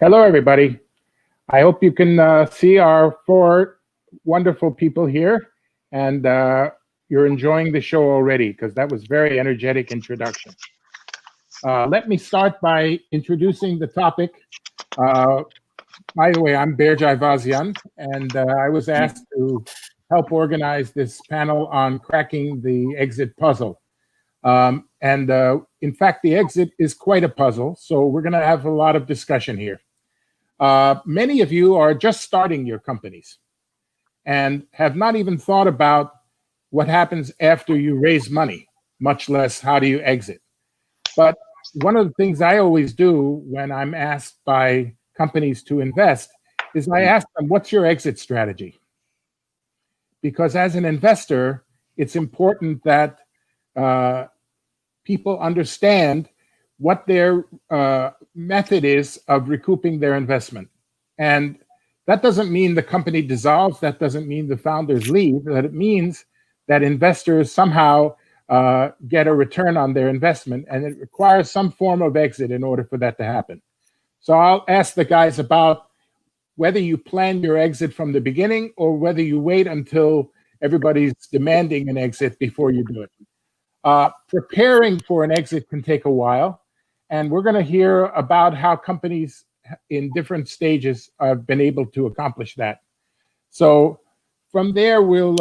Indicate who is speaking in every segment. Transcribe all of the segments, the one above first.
Speaker 1: Hello, everybody. I hope you can see our four wonderful people here, and you're enjoying the show already, because that was very energetic introduction. Let me start by introducing the topic. By the way, I'm Berge Ayvazian, and I was asked to help organize this panel on cracking the exit puzzle. In fact, the exit is quite a puzzle, so we're going to have a lot of discussion here. Many of you are just starting your companies and have not even thought about what happens after you raise money, much less how do you exit. But one of the things I always do when I'm asked by companies to invest is I ask them, what's your exit strategy? Because as an investor, it's important that people understand what their method is of recouping their investment. And that doesn't mean the company dissolves. That doesn't mean the founders leave. That it means that investors somehow get a return on their investment, and it requires some form of exit in order for that to happen. So I'll ask the guys about whether you plan your exit from the beginning or whether you wait until everybody's demanding an exit before you do it. Preparing for an exit can take a while, and we're going to hear about how companies in different stages have been able to accomplish that. So from there, we'll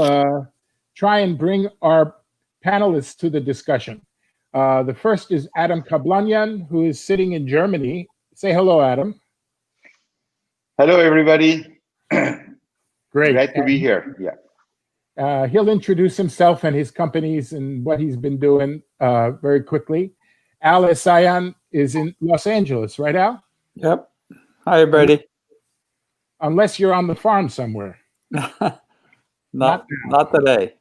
Speaker 1: try and bring our panelists to the discussion. The first is Adam Kablanian, who is sitting in Germany. Say hello, Adam.
Speaker 2: Hello, everybody.
Speaker 1: Great.
Speaker 2: Glad to be here. Yeah.
Speaker 1: He'll introduce himself and his companies and what he's been doing very quickly. Al Eisaian is in Los Angeles, right, Al?
Speaker 3: Yep. Hi, everybody.
Speaker 1: Unless you're on the farm somewhere.
Speaker 3: Not today.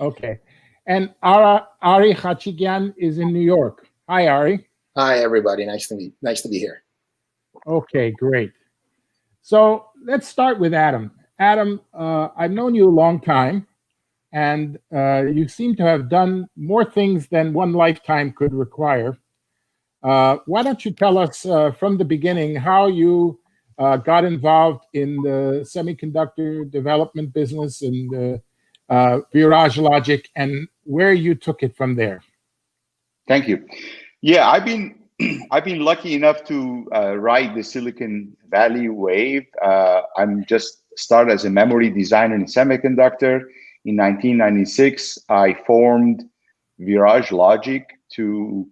Speaker 1: Okay. And Ari Khatchikian is in New York. Hi, Ari.
Speaker 4: Hi, everybody. Nice to be here.
Speaker 1: Okay, great. So let's start with Adam. Adam, I've known you a long time, and you seem to have done more things than one lifetime could require. Why don't you tell us from the beginning how you got involved in the semiconductor development business and Virage Logic, and where you took it from there?
Speaker 2: Thank you. Yeah, I've been lucky enough to ride the Silicon Valley wave. I'm just started as a memory designer in semiconductor. In 1996, I formed Virage Logic to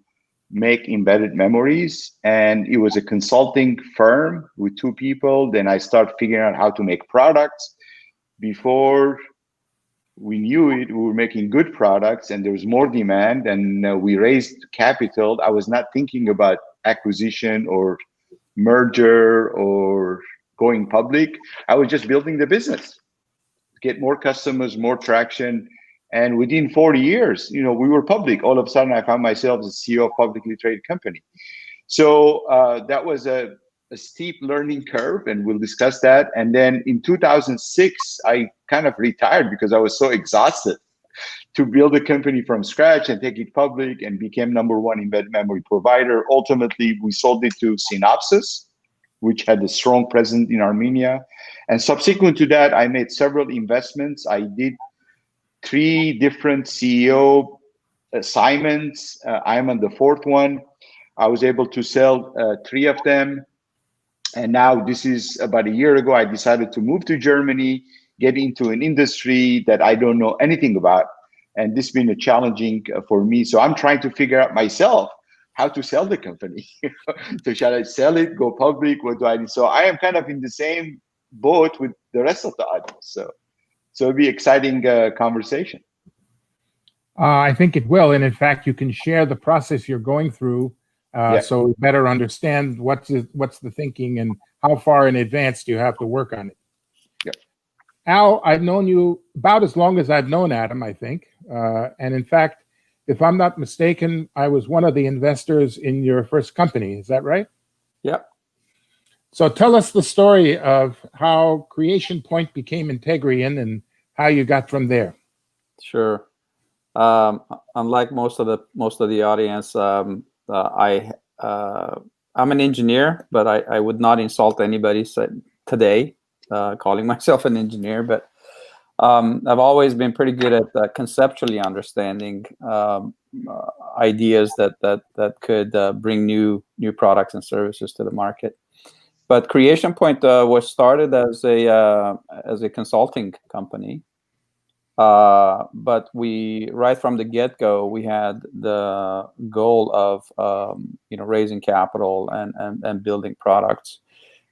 Speaker 2: make embedded memories, and it was a consulting firm with two people. Then I started figuring out how to make products. Before we knew it, we were making good products, and there was more demand, and we raised capital. I was not thinking about acquisition or merger or going public. I was just building the business, get more customers, more traction. And within 40 years, we were public. All of a sudden, I found myself as CEO of a publicly traded company. So that was a steep learning curve, and we'll discuss that. And then in 2006, I kind of retired because I was so exhausted to build a company from scratch and take it public, and became #1 embedded memory provider. Ultimately, we sold it to Synopsys, which had a strong presence in Armenia. And subsequent to that, I made several investments. I did 3 different CEO assignments. I'm on the 4th one. I was able to sell 3 of them. And now this is about a year ago, I decided to move to Germany, get into an industry that I don't know anything about. And this has been a challenging for me. So I'm trying to figure out myself how to sell the company. So shall I sell it, go public? What do I do? So I am kind of in the same boat with the rest of the audience. So it'll be exciting conversation.
Speaker 1: I think it will. And in fact, you can share the process you're going through so we better understand what's the thinking and how far in advance do you have to work on it.
Speaker 2: Yep.
Speaker 1: Al, I've known you about as long as I've known Adam, I think. And in fact, if I'm not mistaken, I was one of the investors in your first company. Is that right?
Speaker 3: Yep.
Speaker 1: So tell us the story of how Creation Point became Integrien and how you got from there.
Speaker 3: Sure. Unlike most of the audience, I'm I'm an engineer, but I would not insult anybody today calling myself an engineer. But I've always been pretty good at conceptually understanding ideas that could bring new products and services to the market. But Creation Point was started as a consulting company. But we, right from the get-go, we had the goal of raising capital and building products.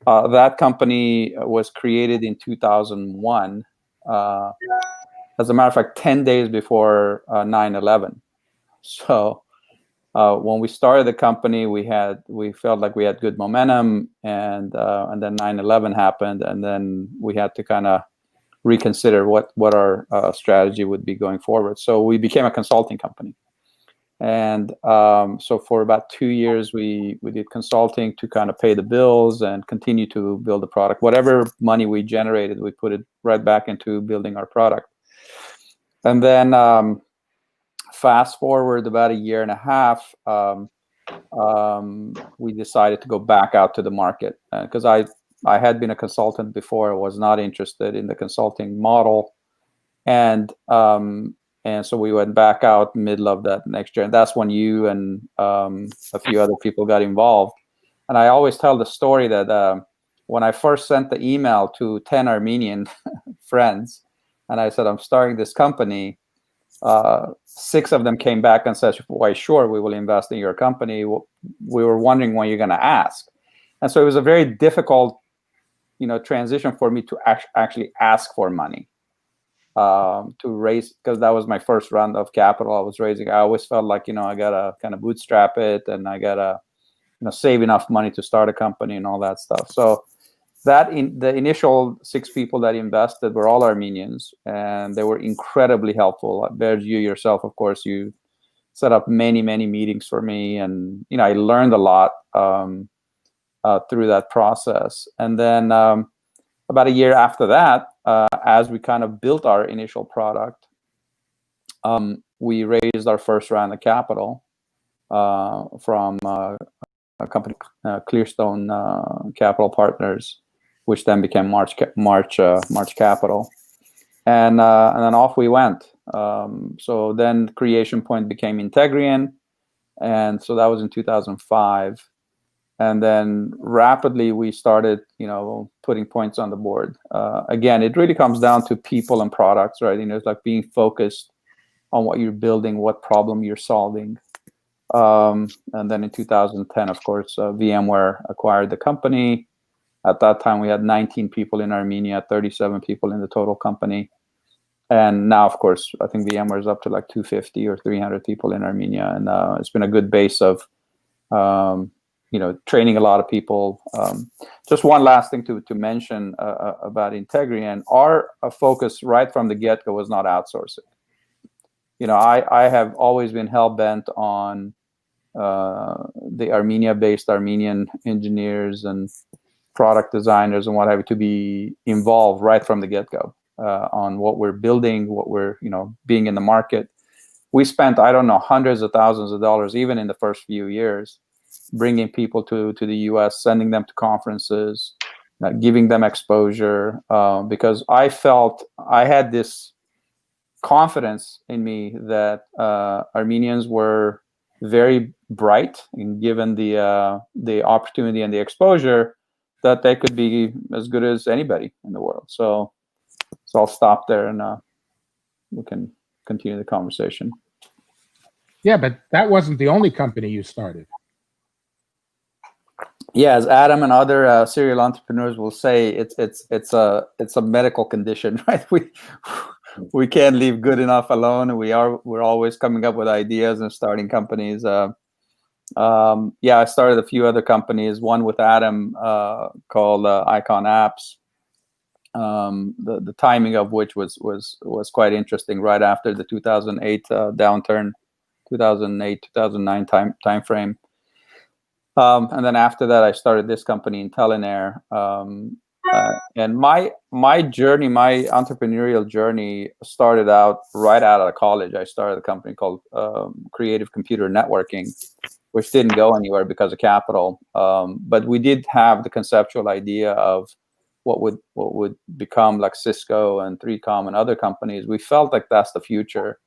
Speaker 3: That company was created in 2001. As a matter of fact, 10 days before 9/11. So when we started the company, we felt like we had good momentum, and then 9/11 happened, and then we had to kind of reconsider what our strategy would be going forward. So we became a consulting company, and so for about 2 years we did consulting to kind of pay the bills and continue to build the product. Whatever money we generated, we put it right back into building our product. And then fast forward about a year and a half, we decided to go back out to the market because I had been a consultant before. I was not interested in the consulting model, and so we went back out middle of that next year, and that's when you and a few other people got involved. And I always tell the story that when I first sent the email to 10 Armenian friends, and I said I'm starting this company, 6 of them came back and said, "Why, sure, we will invest in your company. We were wondering when you're going to ask." And so it was a very difficult transition for me to actually ask for money to raise, because that was my first round of capital I was raising. I always felt like I gotta kind of bootstrap it, and I gotta save enough money to start a company and all that stuff. So the initial 6 people that invested were all Armenians, and they were incredibly helpful. Berge, you yourself, of course, you set up many meetings for me, and I learned a lot through that process. And then about a year after that, as we kind of built our initial product, we raised our first round of capital from a company, Clearstone Capital Partners, which then became March Capital, and then off we went. So then Creation Point became Integrien, and so that was in 2005. And then rapidly we started, putting points on the board. Again, it really comes down to people and products, right? It's like being focused on what you're building, what problem you're solving. And then in 2010, of course, VMware acquired the company. At that time, we had 19 people in Armenia, 37 people in the total company. And now, of course, I think VMware is up to like 250 or 300 people in Armenia. And it's been a good base of training a lot of people. Just one last thing to mention about Integrien. Our focus right from the get-go was not outsourcing. I have always been hell-bent on the Armenia-based Armenian engineers and product designers and what have you to be involved right from the get-go on what we're building, what we're being in the market. We spent, I don't know, hundreds of thousands of dollars even in the first few years, bringing people to the US, sending them to conferences, giving them exposure, because I felt I had this confidence in me that Armenians were very bright, and given the opportunity and the exposure, that they could be as good as anybody in the world. So I'll stop there, and we can continue the conversation.
Speaker 1: Yeah, but that wasn't the only company you started.
Speaker 3: Yeah, as Adam and other serial entrepreneurs will say, it's a medical condition, right? We can't leave good enough alone. We're always coming up with ideas and starting companies. I started a few other companies. One with Adam called IconApps. The timing of which was quite interesting. Right after the 2008 downturn, 2008-2009 time frame. And then after that, I started this company, IntelinAir. And my journey, my entrepreneurial journey, started out right out of college. I started a company called Creative Computer Networking, which didn't go anywhere because of capital. But we did have the conceptual idea of what would become like Cisco and 3Com and other companies. We felt like that's the future.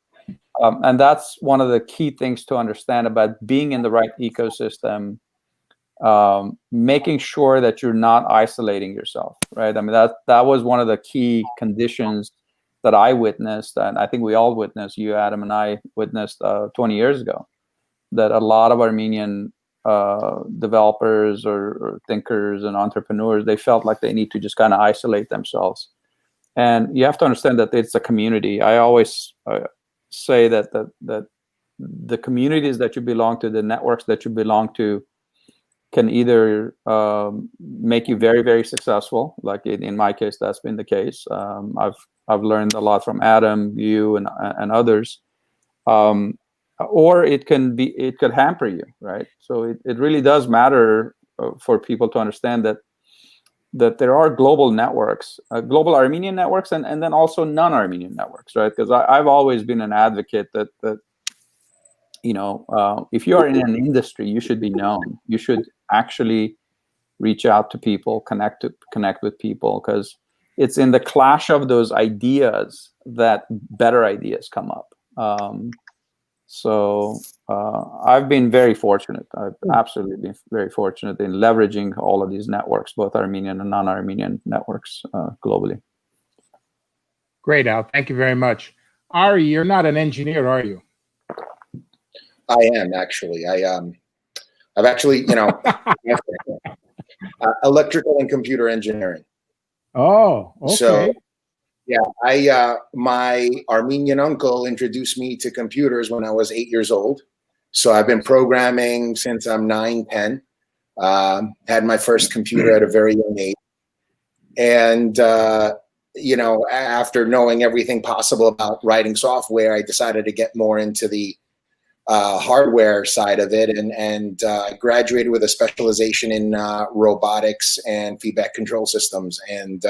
Speaker 3: And that's one of the key things to understand about being in the right ecosystem, making sure that you're not isolating yourself, right? I mean, that was one of the key conditions that I witnessed, and I think we all witnessed, you, Adam, and I witnessed 20 years ago, that a lot of Armenian developers or thinkers and entrepreneurs, they felt like they need to just kind of isolate themselves. And you have to understand that it's a community. I always say that the communities that you belong to, the networks that you belong to, can either make you very, very successful. Like in my case, that's been the case. I've learned a lot from Adam, you, and others. Or it could hamper you, right? So it really does matter for people to understand that there are global networks, global Armenian networks, and then also non-Armenian networks, right? Because I've always been an advocate that if you are in an industry, you should be known. You should actually reach out to people, connect with people, because it's in the clash of those ideas that better ideas come up. So I've been very fortunate. I've absolutely been very fortunate in leveraging all of these networks, both Armenian and non-Armenian networks globally.
Speaker 1: Great, Al. Thank you very much. Ari, you're not an engineer, are you?
Speaker 4: I am actually. I've actually, electrical and computer engineering.
Speaker 1: Oh, okay.
Speaker 4: So, yeah, my Armenian uncle introduced me to computers when I was 8 years old. So I've been programming since I'm 9, 10. Had my first computer at a very young age. And, after knowing everything possible about writing software, I decided to get more into the hardware side of it, and graduated with a specialization in robotics and feedback control systems. And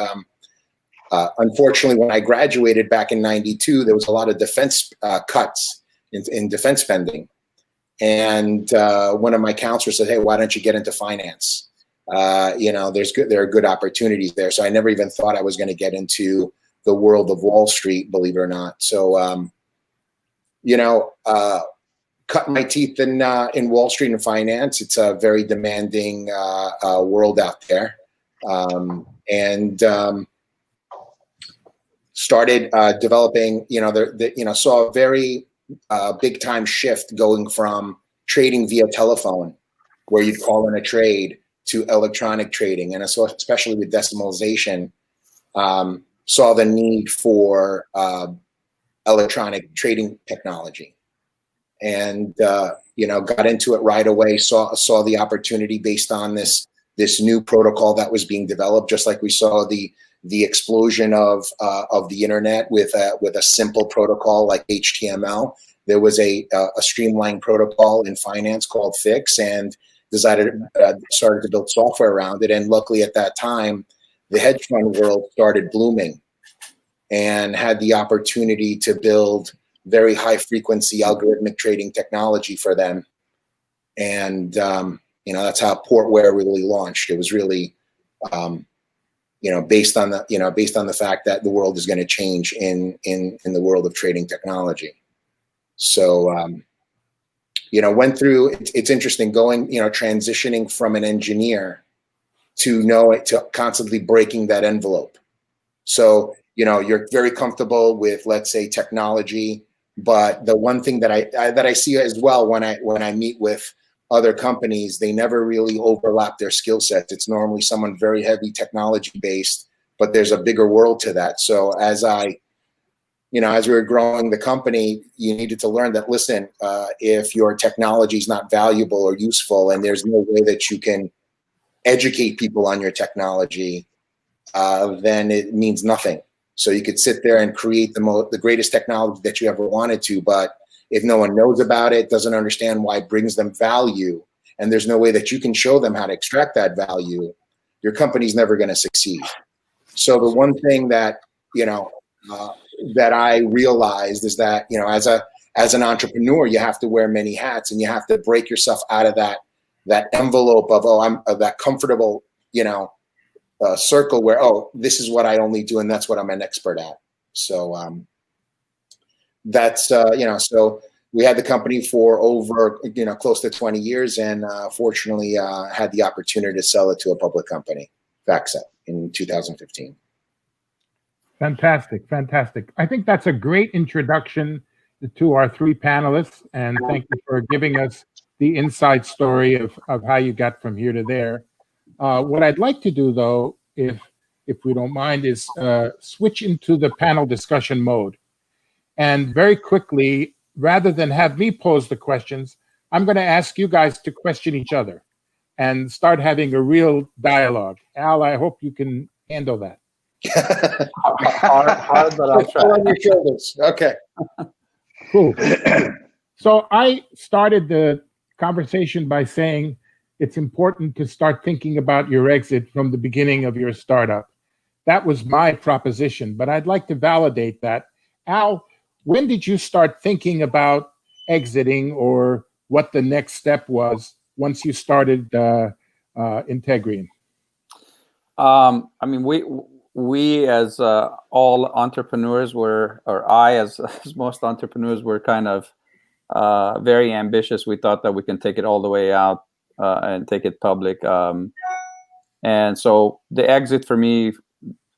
Speaker 4: unfortunately, when I graduated back in '92, there was a lot of defense cuts in defense spending. And one of my counselors said, "Hey, why don't you get into finance? There are good opportunities there." So I never even thought I was going to get into the world of Wall Street, believe it or not. So, cut my teeth in Wall Street and finance. It's a very demanding world out there, and started developing. Saw a very big time shift going from trading via telephone, where you'd call in a trade, to electronic trading, and I saw, especially with decimalization, saw the need for electronic trading technology. And got into it right away. Saw the opportunity based on this new protocol that was being developed. Just like we saw the explosion of the internet with a simple protocol like HTML, there was a streamlined protocol in finance called Fix, and started to build software around it. And luckily, at that time, the hedge fund world started blooming, and had the opportunity to build very high frequency algorithmic trading technology for them. And, that's how Portware really launched. It was really, based on the fact that the world is going to change in the world of trading technology. So, went through, it's interesting going, transitioning from an engineer to constantly breaking that envelope. So, you're very comfortable with, let's say, technology. But the one thing that I see as well when I meet with other companies, they never really overlap their skill sets. It's normally someone very heavy technology based, but there's a bigger world to that. So as we were growing the company, you needed to learn that, listen, if your technology is not valuable or useful, and there's no way that you can educate people on your technology, then it means nothing. So you could sit there and create the greatest technology that you ever wanted to, but if no one knows about it, doesn't understand why it brings them value, and there's no way that you can show them how to extract that value, your company's never going to succeed. So the one thing that that I realized is that as an entrepreneur, you have to wear many hats, and you have to break yourself out of that envelope of, I'm that comfortable, circle where, this is what I only do, and that's what I'm an expert at. So that's, so we had the company for over, close to 20 years, and fortunately had the opportunity to sell it to a public company, FactSet, in 2015.
Speaker 1: Fantastic, fantastic. I think that's a great introduction to our three panelists, and thank you for giving us the inside story of how you got from here to there. What I'd like to do, though, if we don't mind, is switch into the panel discussion mode. And very quickly, rather than have me pose the questions, I'm going to ask you guys to question each other and start having a real dialogue. Al, I hope you can handle that.
Speaker 3: Hard, but I'll try.
Speaker 4: On your shoulders. Okay.
Speaker 1: Cool. So I started the conversation by saying it's important to start thinking about your exit from the beginning of your startup. That was my proposition, but I'd like to validate that. Al, when did you start thinking about exiting, or what the next step was once you started Integrien?
Speaker 3: I mean, we as all entrepreneurs were, or I as most entrepreneurs were, kind of very ambitious. We thought that we can take it all the way out and take it public. And so the exit for me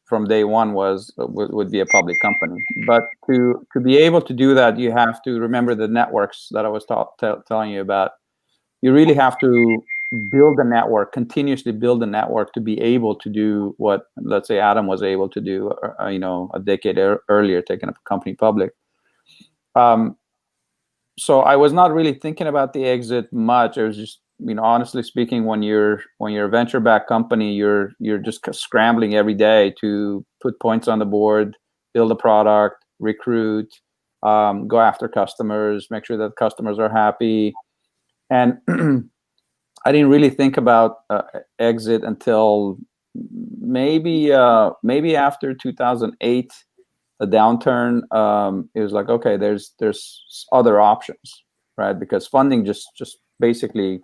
Speaker 3: from day one would be a public company. But to be able to do that, you have to remember the networks that I was telling you about. You really have to build a network, continuously build a network to be able to do what, let's say, Adam was able to do, a decade earlier, taking a company public. So I was not really thinking about the exit much. I was just, honestly speaking, when you're a venture-backed company, you're just scrambling every day to put points on the board, build a product, recruit, go after customers, make sure that customers are happy. And I didn't really think about exit until maybe after 2008, the downturn. It was like, okay, there's other options, right? Because funding just basically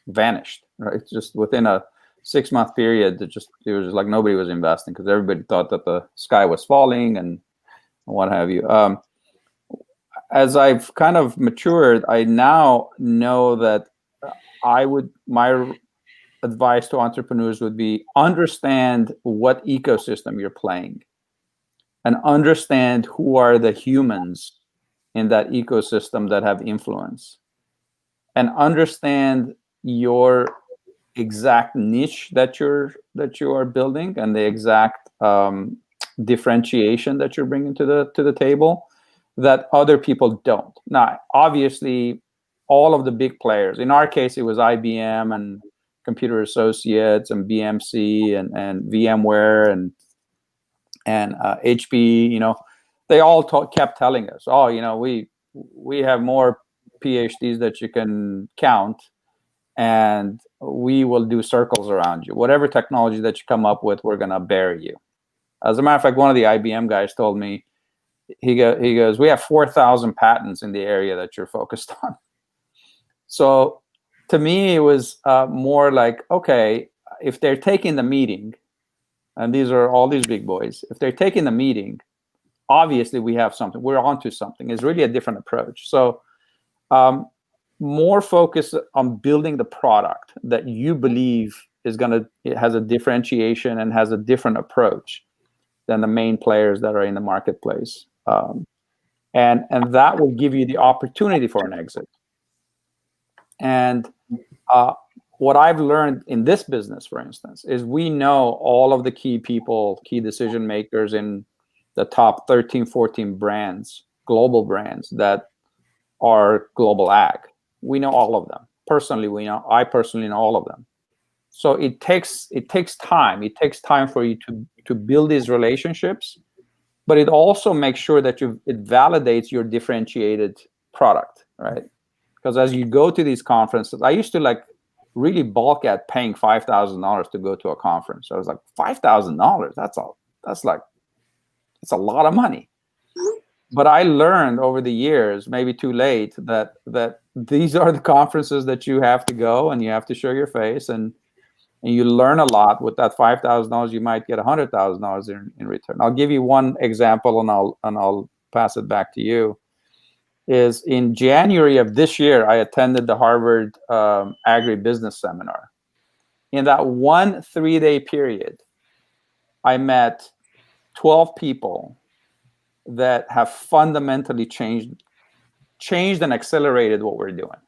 Speaker 3: vanished, right? It's just within a 6-month period, it was just like nobody was investing because everybody thought that the sky was falling and what have you. As I've kind of matured, I now know that my advice to entrepreneurs would be understand what ecosystem you're playing and understand who are the humans in that ecosystem that have influence, and understand your exact niche that you are building and the exact differentiation that you're bringing to the table that other people don't. Now, obviously, all of the big players, in our case, it was IBM and Computer Associates and BMC and VMware and HP. They all kept telling us, we have more PhDs that you can count, and we will do circles around you. Whatever technology that you come up with, we're going to bury you. As a matter of fact, one of the IBM guys told me, he goes, we have 4,000 patents in the area that you're focused on. So to me, it was more like, okay, if they're taking the meeting, and these are all these big boys, if they're taking the meeting, obviously we have something. We're onto something. It's really a different approach. So more focus on building the product that you believe it has a differentiation and has a different approach than the main players that are in the marketplace. And that will give you the opportunity for an exit. And what I've learned in this business, for instance, is we know all of the key people, key decision makers in the top 13, 14 brands, global brands that are global ag. We know all of them. I personally know all of them. So it takes time. It takes time for you to build these relationships, but it also makes sure that it validates your differentiated product, right? Because as you go to these conferences, I used to really balk at paying $5,000 to go to a conference. I was like, $5,000? That's a lot of money. But I learned over the years, maybe too late, that these are the conferences that you have to go and you have to show your face, and you learn a lot. With that $5,000, you might get $100,000 in return. I'll give you one example, and I'll pass it back to you. Is in January of this year, I attended the Harvard Agribusiness Seminar. In that 1 3-day period, I met 12 people that have fundamentally changed and accelerated what we're doing.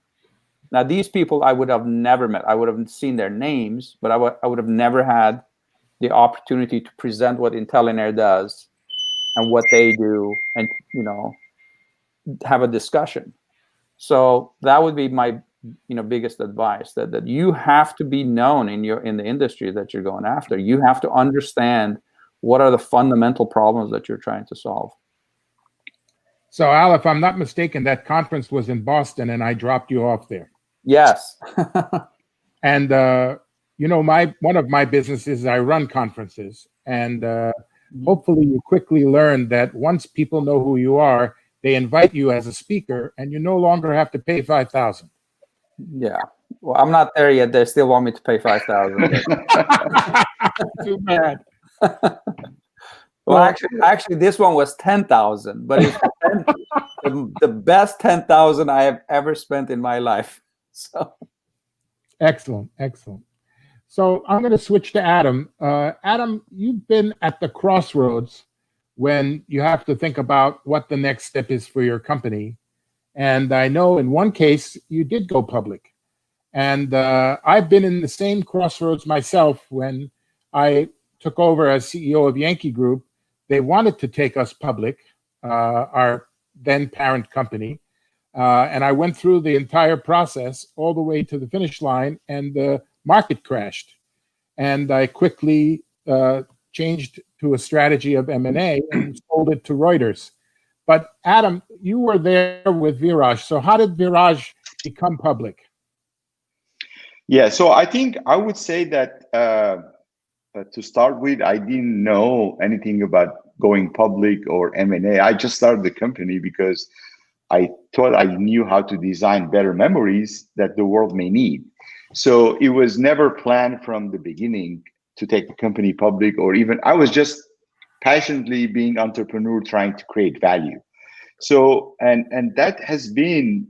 Speaker 3: Now, these people I would have never met. I would have seen their names, but I would have never had the opportunity to present what IntelinAir does and what they do, and have a discussion. So that would be my biggest advice, that you have to be known in the industry that you're going after. You have to understand what are the fundamental problems that you're trying to solve.
Speaker 1: So Al, if I'm not mistaken, that conference was in Boston and I dropped you off there.
Speaker 3: Yes.
Speaker 1: And one of my businesses, I run conferences, and hopefully you quickly learn that once people know who you are, they invite you as a speaker, and you no longer have to pay $5,000.
Speaker 3: Yeah. Well, I'm not there yet. They still want me to pay $5,000.
Speaker 1: Too bad.
Speaker 3: Well, actually, this one was $10,000, but it's the best $10,000 I have ever spent in my life. So,
Speaker 1: excellent. So I'm going to switch to Adam. Adam, you've been at the crossroads when you have to think about what the next step is for your company. And I know in one case you did go public. And I've been in the same crossroads myself when I took over as CEO of Yankee Group. They wanted to take us public, our then parent company. And I went through the entire process all the way to the finish line, and the market crashed. And I quickly changed to a strategy of M&A and sold it to Reuters. But Adam, you were there with Virage. So how did Virage become public?
Speaker 2: Yeah, so I think I would say that to start with, I didn't know anything about going public or M&A. I just started the company because I thought I knew how to design better memories that the world may need. So it was never planned from the beginning to take the company public, or even I was just passionately being entrepreneur trying to create value. So and that has been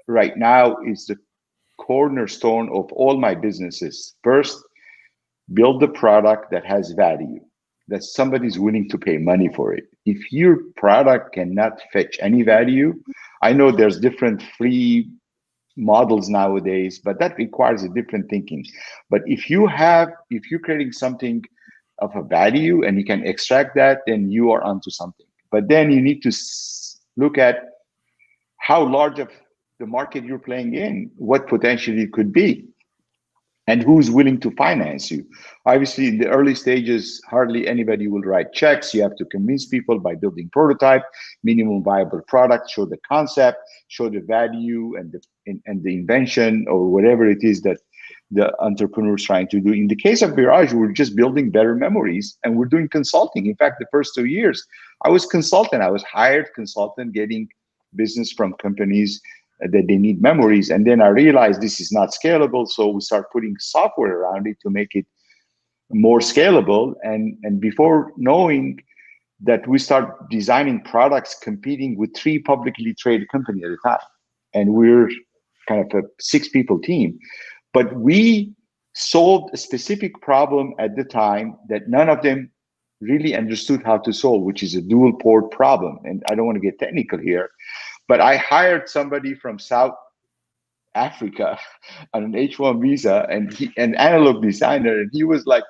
Speaker 2: right now is the cornerstone of all my businesses. First, build the product that has value, that somebody's willing to pay money for it. If your product cannot fetch any value, I know there's different free models nowadays, but that requires a different thinking. But if you're creating something of a value and you can extract that, then you are onto something. But then you need to look at how large of the market you're playing in, what potentially it could be, and who's willing to finance you. Obviously, in the early stages, hardly anybody will write checks. You have to convince people by building prototype, minimum viable product, show the concept, show the value and the invention or whatever it is that the entrepreneur is trying to do. In the case of Virage, we're just building better memories, and we're doing consulting. In fact, the first 2 years, I was consultant. I was hired consultant, getting business from companies that they need memories. And then I realized this is not scalable. So we start putting software around it to make it more scalable. And before knowing that, we start designing products competing with 3 publicly traded companies at a time. And we're kind of a 6-people team. But we solved a specific problem at the time that none of them really understood how to solve, which is a dual port problem. And I don't want to get technical here, but I hired somebody from South Africa on an H-1 visa, and an analog designer, and he was like,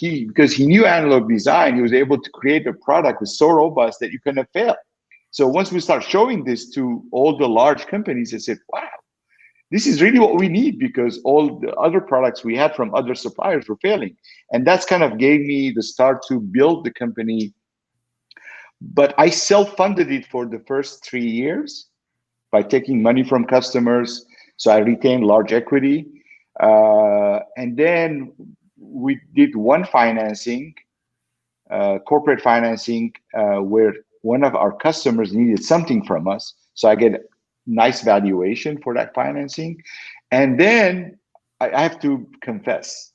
Speaker 2: because he knew analog design, he was able to create a product that's so robust that you cannot fail. So once we start showing this to all the large companies, they said, wow, this is really what we need, because all the other products we had from other suppliers were failing. And that's kind of gave me the start to build the company. But I self-funded it for the first 3 years by taking money from customers. So I retained large equity. And then we did one financing, corporate financing, where one of our customers needed something from us. So I get a nice valuation for that financing. And then I have to confess,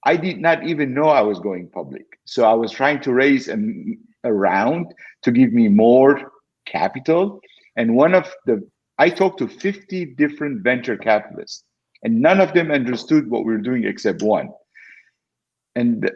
Speaker 2: I did not even know I was going public. So I was trying to raise a round to give me more capital. And I talked to 50 different venture capitalists, and none of them understood what we were doing except one. And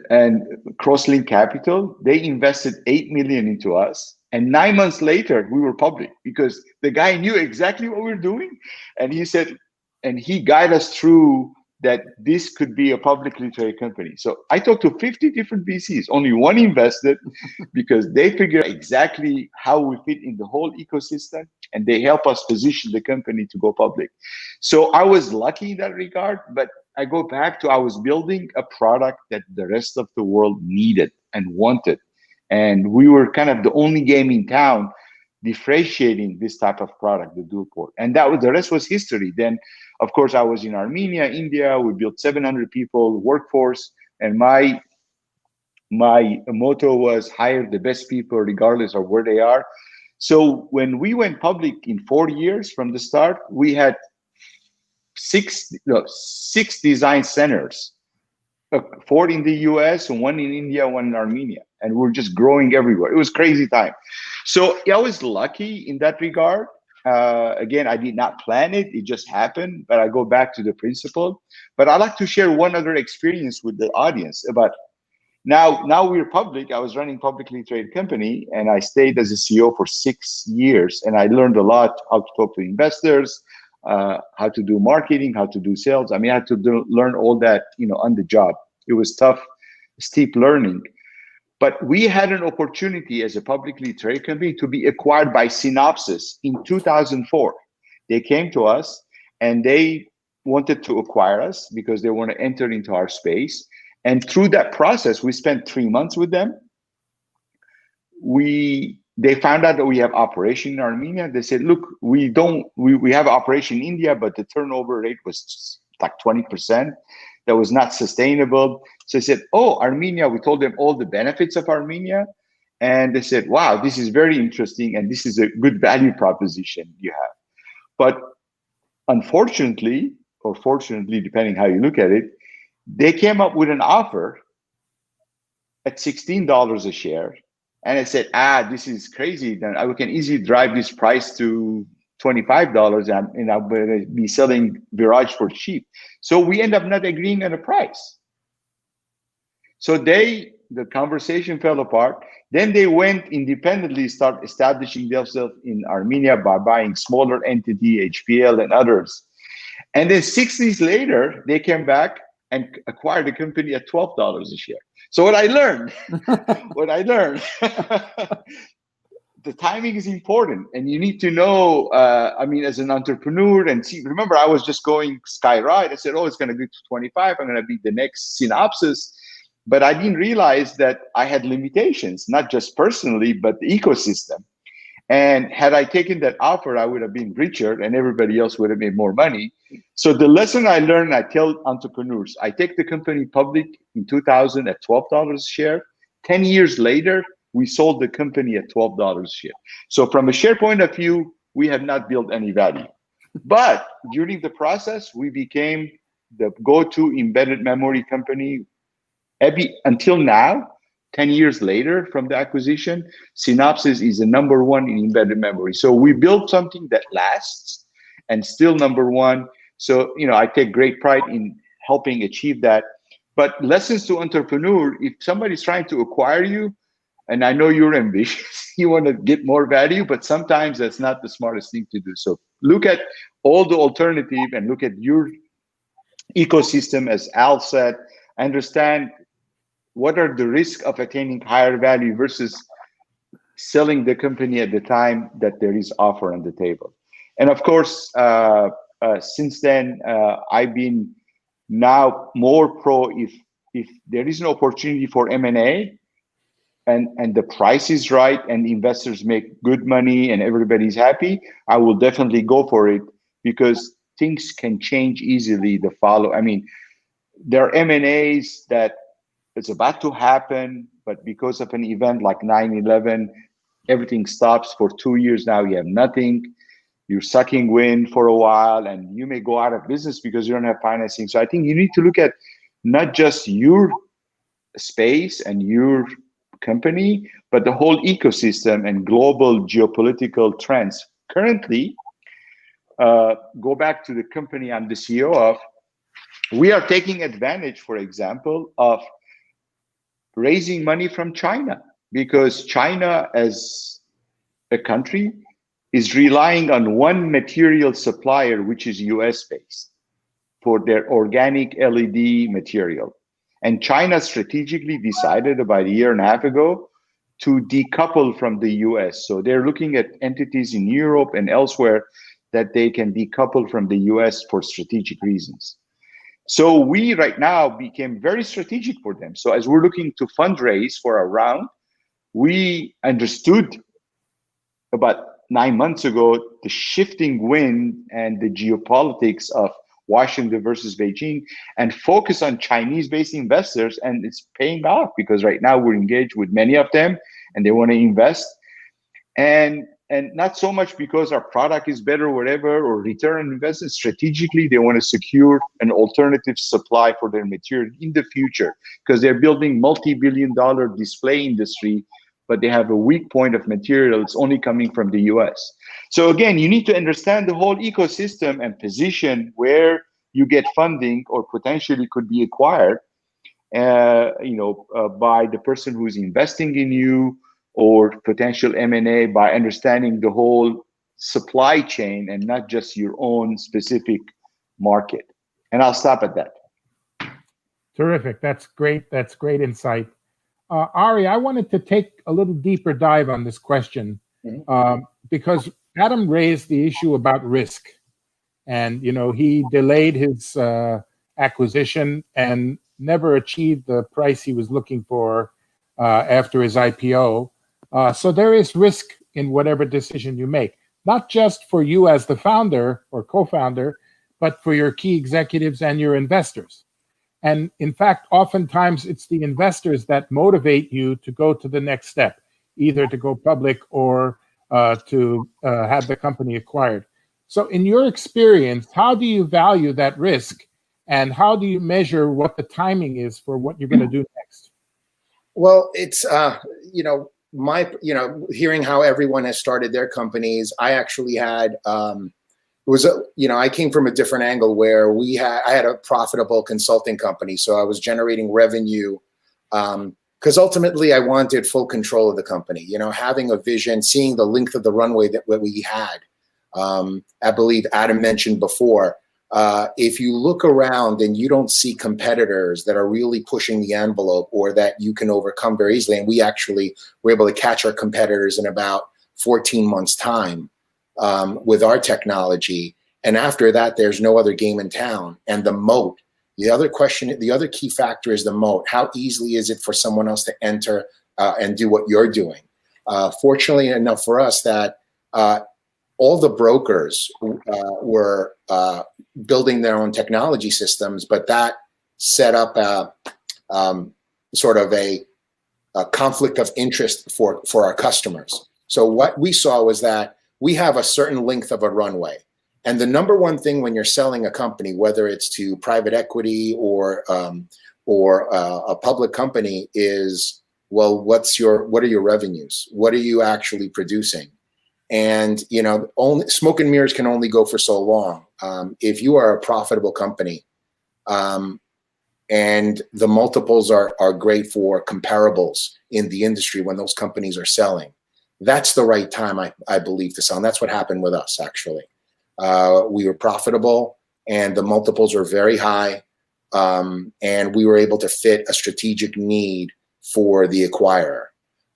Speaker 2: Crosslink Capital, they invested 8 million into us. And 9 months later, we were public because the guy knew exactly what we were doing. And he said, and he guided us through that this could be a publicly traded company. So I talked to 50 different VCs. Only one invested because they figured exactly how we fit in the whole ecosystem, and they help us position the company to go public. So I was lucky in that regard, but I go back to I was building a product that the rest of the world needed and wanted. And we were kind of the only game in town differentiating this type of product, the dual port. And the rest was history. Then, of course, I was in Armenia, India. We built 700 people workforce. And my motto was hire the best people regardless of where they are. So when we went public in 4 years from the start, we had six design centers, 4 in the US, 1 in India, 1 in Armenia. And we're just growing everywhere. It was crazy time. So I was lucky in that regard. Again, I did not plan it. It just happened, but I go back to the principle. But I'd like to share one other experience with the audience about now we're public. I was running publicly traded company, and I stayed as a CEO for 6 years. And I learned a lot, how to talk to investors, how to do marketing, how to do sales. I mean, I had to learn all that, on the job. It was tough, steep learning. But we had an opportunity as a publicly traded company to be acquired by Synopsys in 2004. They came to us and they wanted to acquire us because they want to enter into our space. And through that process, we spent 3 months with them. They found out that we have operation in Armenia. They said, look, we have operation in India, but the turnover rate was like 20%. That was not sustainable. So I said, oh, Armenia, we told them all the benefits of Armenia. And they said, wow, this is very interesting. And this is a good value proposition you have. But unfortunately, or fortunately, depending how you look at it, they came up with an offer at $16 a share. And I said, this is crazy. Then we can easily drive this price to $25 and I'm going to be selling Virage for cheap. So we end up not agreeing on a price. So the conversation fell apart. Then they went independently, start establishing themselves in Armenia by buying smaller entity, HPL and others. And then 6 years later, they came back and acquired the company at $12 a share. So what I learned, the timing is important, and you need to know, as an entrepreneur and see, remember, I was just going skyride. I said, it's going to go to 25. I'm going to be the next Synopsys. But I didn't realize that I had limitations, not just personally, but the ecosystem. And had I taken that offer, I would have been richer and everybody else would have made more money. So the lesson I learned, I tell entrepreneurs, I take the company public in 2000 at $12 a share. 10 years later, we sold the company at $12 a share. So from a share point of view, we have not built any value. But during the process, we became the go-to embedded memory company. Until now, 10 years later from the acquisition, Synopsys is the #1 in embedded memory. So we built something that lasts and still #1. So, I take great pride in helping achieve that. But lessons to entrepreneur, if somebody's trying to acquire you, and I know you're ambitious, you want to get more value, but sometimes that's not the smartest thing to do. So look at all the alternative and look at your ecosystem, as Al said, understand what are the risks of attaining higher value versus selling the company at the time that there is offer on the table. And of course, since then, I've been now more pro if there is an opportunity for M&A and the price is right and investors make good money and everybody's happy, I will definitely go for it because things can change easily. There are M&As that it's about to happen, but because of an event like 9/11, everything stops for 2 years. Now you have nothing. You're sucking wind for a while, and you may go out of business because you don't have financing. So I think you need to look at not just your space and your company, but the whole ecosystem and global geopolitical trends. Currently, go back to the company I'm the CEO of, we are taking advantage, for example, of raising money from China, because China as a country is relying on one material supplier, which is US based for their organic LED material. And China strategically decided about a year and a half ago to decouple from the US. So they're looking at entities in Europe and elsewhere that they can decouple from the US for strategic reasons. So we right now became very strategic for them. So as we're looking to fundraise for a round, we understood about 9 months ago the shifting wind and the geopolitics of Washington versus Beijing, and focus on Chinese-based investors, and it's paying off because right now we're engaged with many of them and they want to invest. And not so much because our product is better or whatever, or return on investment. Strategically, they want to secure an alternative supply for their material in the future, because they're building multi-billion-dollar display industry, but they have a weak point of material. It's only coming from the US. So again, you need to understand the whole ecosystem and position where you get funding or potentially could be acquired, by the person who's investing in you, or potential M&A, by understanding the whole supply chain and not just your own specific market. And I'll stop at that.
Speaker 1: Terrific. That's great. That's great insight. Ari, I wanted to take a little deeper dive on this question, because Adam raised the issue about risk. And, he delayed his acquisition and never achieved the price he was looking for after his IPO. So there is risk in whatever decision you make, not just for you as the founder or co-founder, but for your key executives and your investors. And in fact, oftentimes it's the investors that motivate you to go to the next step, either to go public or to have the company acquired. So in your experience, how do you value that risk, and how do you measure what the timing is for what you're going to do next?
Speaker 4: Well, it's, hearing how everyone has started their companies, I actually had, I came from a different angle where I had a profitable consulting company. So I was generating revenue because ultimately I wanted full control of the company, having a vision, seeing the length of the runway that we had. I believe Adam mentioned before, if you look around and you don't see competitors that are really pushing the envelope or that you can overcome very easily, and we actually were able to catch our competitors in about 14 months' time with our technology. And after that, there's no other game in town. And the moat, the other key factor is the moat. How easily is it for someone else to enter and do what you're doing? Fortunately enough for us that all the brokers were building their own technology systems, but that set up sort of a conflict of interest for our customers. So what we saw was that we have a certain length of a runway. And the number one thing when you're selling a company, whether it's to private equity or a public company, is, well, what are your revenues? What are you actually producing? And, only smoke and mirrors can only go for so long. If you are a profitable company, and the multiples are great for comparables in the industry when those companies are selling, that's the right time, I believe, to sell. And that's what happened with us, actually. We were profitable and the multiples were very high. And we were able to fit a strategic need for the acquirer.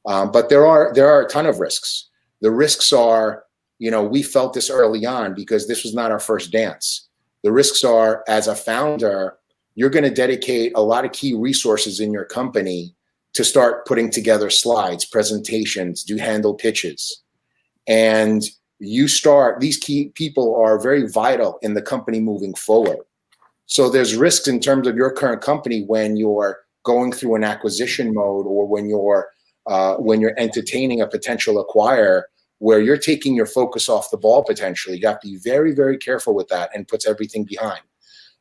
Speaker 4: But there are a ton of risks. The risks are, we felt this early on because this was not our first dance. The risks are, as a founder, you're going to dedicate a lot of key resources in your company to start putting together slides, presentations, handle pitches. And these key people are very vital in the company moving forward. So there's risks in terms of your current company when you're going through an acquisition mode, or when you're when you're entertaining a potential acquirer where you're taking your focus off the ball potentially. You have to be very, very careful with that and puts everything behind.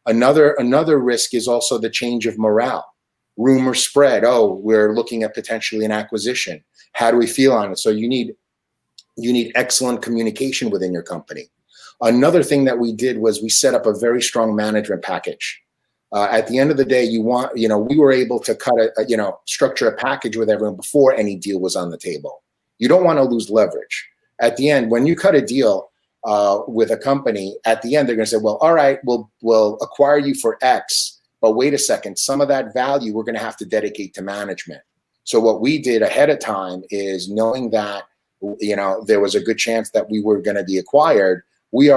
Speaker 4: Another risk is also the change of morale. Rumor spread, oh, we're looking at potentially an acquisition. How do we feel on it? So you need excellent communication within your company. Another thing that we did was we set up a very strong management package. At the end of the day, we were able to structure a package with everyone before any deal was on the table. You don't want to lose leverage. At the end, when you cut a deal with a company, at the end, they're going to say, well, all right, we'll acquire you for X, but wait a second, some of that value we're going to have to dedicate to management. So what we did ahead of time is, knowing that, there was a good chance that we were going to be acquired, we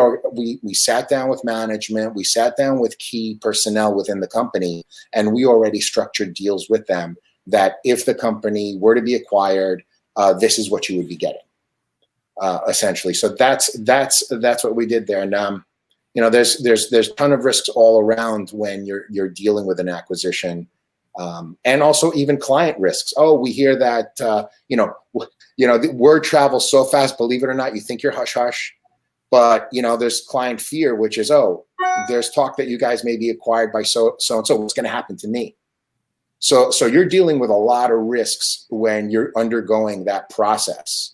Speaker 4: sat down with management, we sat down with key personnel within the company, and we already structured deals with them that if the company were to be acquired, this is what you would be getting, essentially. So that's what we did there. And there's a ton of risks all around when you're dealing with an acquisition, and also even client risks. Oh, we hear that the word travels so fast. Believe it or not, you think you're hush hush, but there's client fear, which is, oh, there's talk that you guys may be acquired by so and so. What's going to happen to me? So you're dealing with a lot of risks when you're undergoing that process.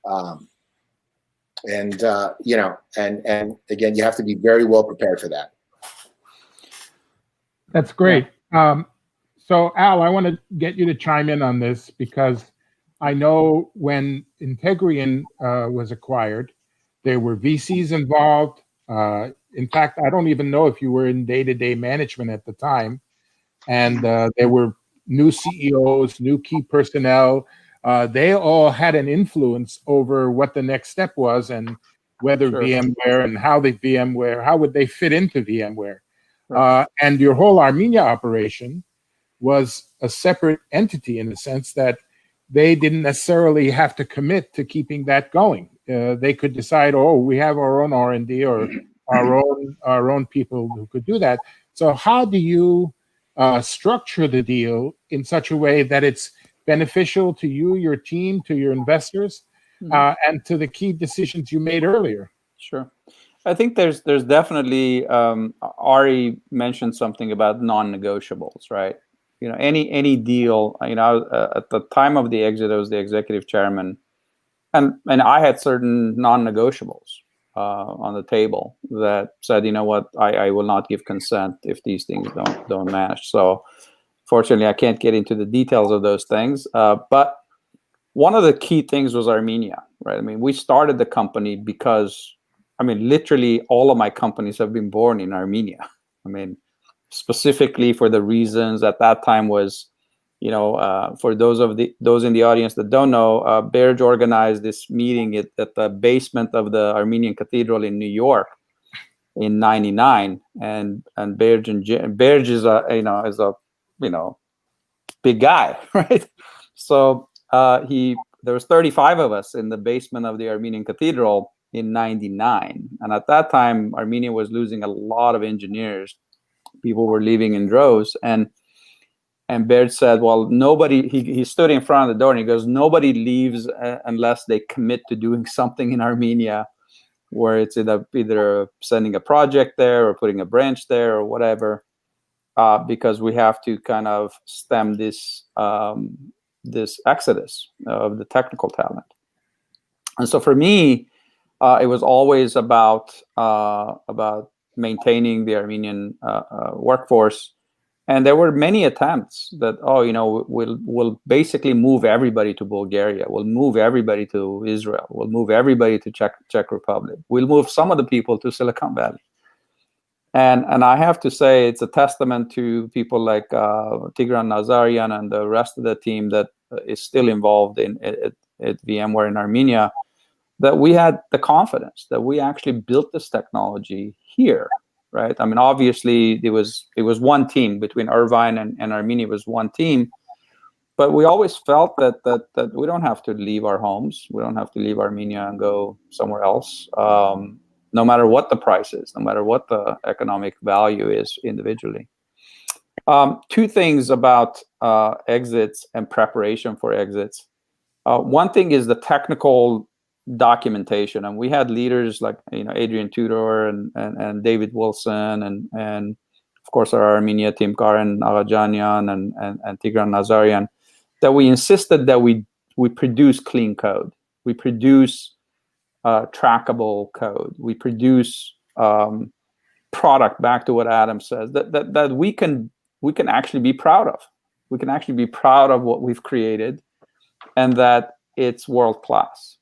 Speaker 4: And again, you have to be very well prepared for that.
Speaker 1: That's great. So Al, I want to get you to chime in on this, because I know when Integrien was acquired, there were VCs involved. In fact, I don't even know if you were in day-to-day management at the time. And there were new CEOs, new key personnel. They all had an influence over what the next step was, and whether VMware and how would they fit into VMware. And your whole Armenia operation was a separate entity, in the sense that they didn't necessarily have to commit to keeping that going. They could decide, oh, we have our own R&D or our own people who could do that. So how do you structure the deal in such a way that it's beneficial to you, your team, to your investors, and to the key decisions you made earlier?
Speaker 3: Sure. I think there's definitely, Ari mentioned something about non-negotiables, right? Any deal, at the time of the exit, I was the executive chairman, and I had certain non-negotiables on the table that said, you know what, I will not give consent if these things don't match. So fortunately, I can't get into the details of those things. But one of the key things was Armenia, right? I mean, we started the company because, literally all of my companies have been born in Armenia. Specifically for the reasons at that time was, for those in the audience that don't know, Berge organized this meeting at the basement of the Armenian Cathedral in New York in '99, and Berge is a big guy, right? So there was 35 of us in the basement of the Armenian Cathedral in '99, and at that time Armenia was losing a lot of engineers. People were leaving in droves, and Berge said, well, nobody, he stood in front of the door and he goes, nobody leaves unless they commit to doing something in Armenia, where it's either sending a project there or putting a branch there or whatever, because we have to kind of stem this exodus of the technical talent. And so for me, it was always about maintaining the Armenian workforce. And there were many attempts that, we'll basically move everybody to Bulgaria. We'll move everybody to Israel. We'll move everybody to Czech Republic. We'll move some of the people to Silicon Valley. And I have to say, it's a testament to people like Tigran Nazarian and the rest of the team that is still involved at VMware in Armenia, that we had the confidence that we actually built this technology here, right? Obviously it was one team between Irvine and Armenia. Was one team, but we always felt that we don't have to leave our homes. We don't have to leave Armenia and go somewhere else, no matter what the price is, no matter what the economic value is individually. Two things about exits and preparation for exits. One thing is the technical documentation, and we had leaders like Adrian Tudor and David Wilson and of course our Armenia team, Karen Agajanian and Tigran Nazarian, that we insisted that we produce clean code, we produce trackable code, we produce product, back to what Adam says, that we can actually be proud of. We can actually be proud of what we've created, and that it's world class.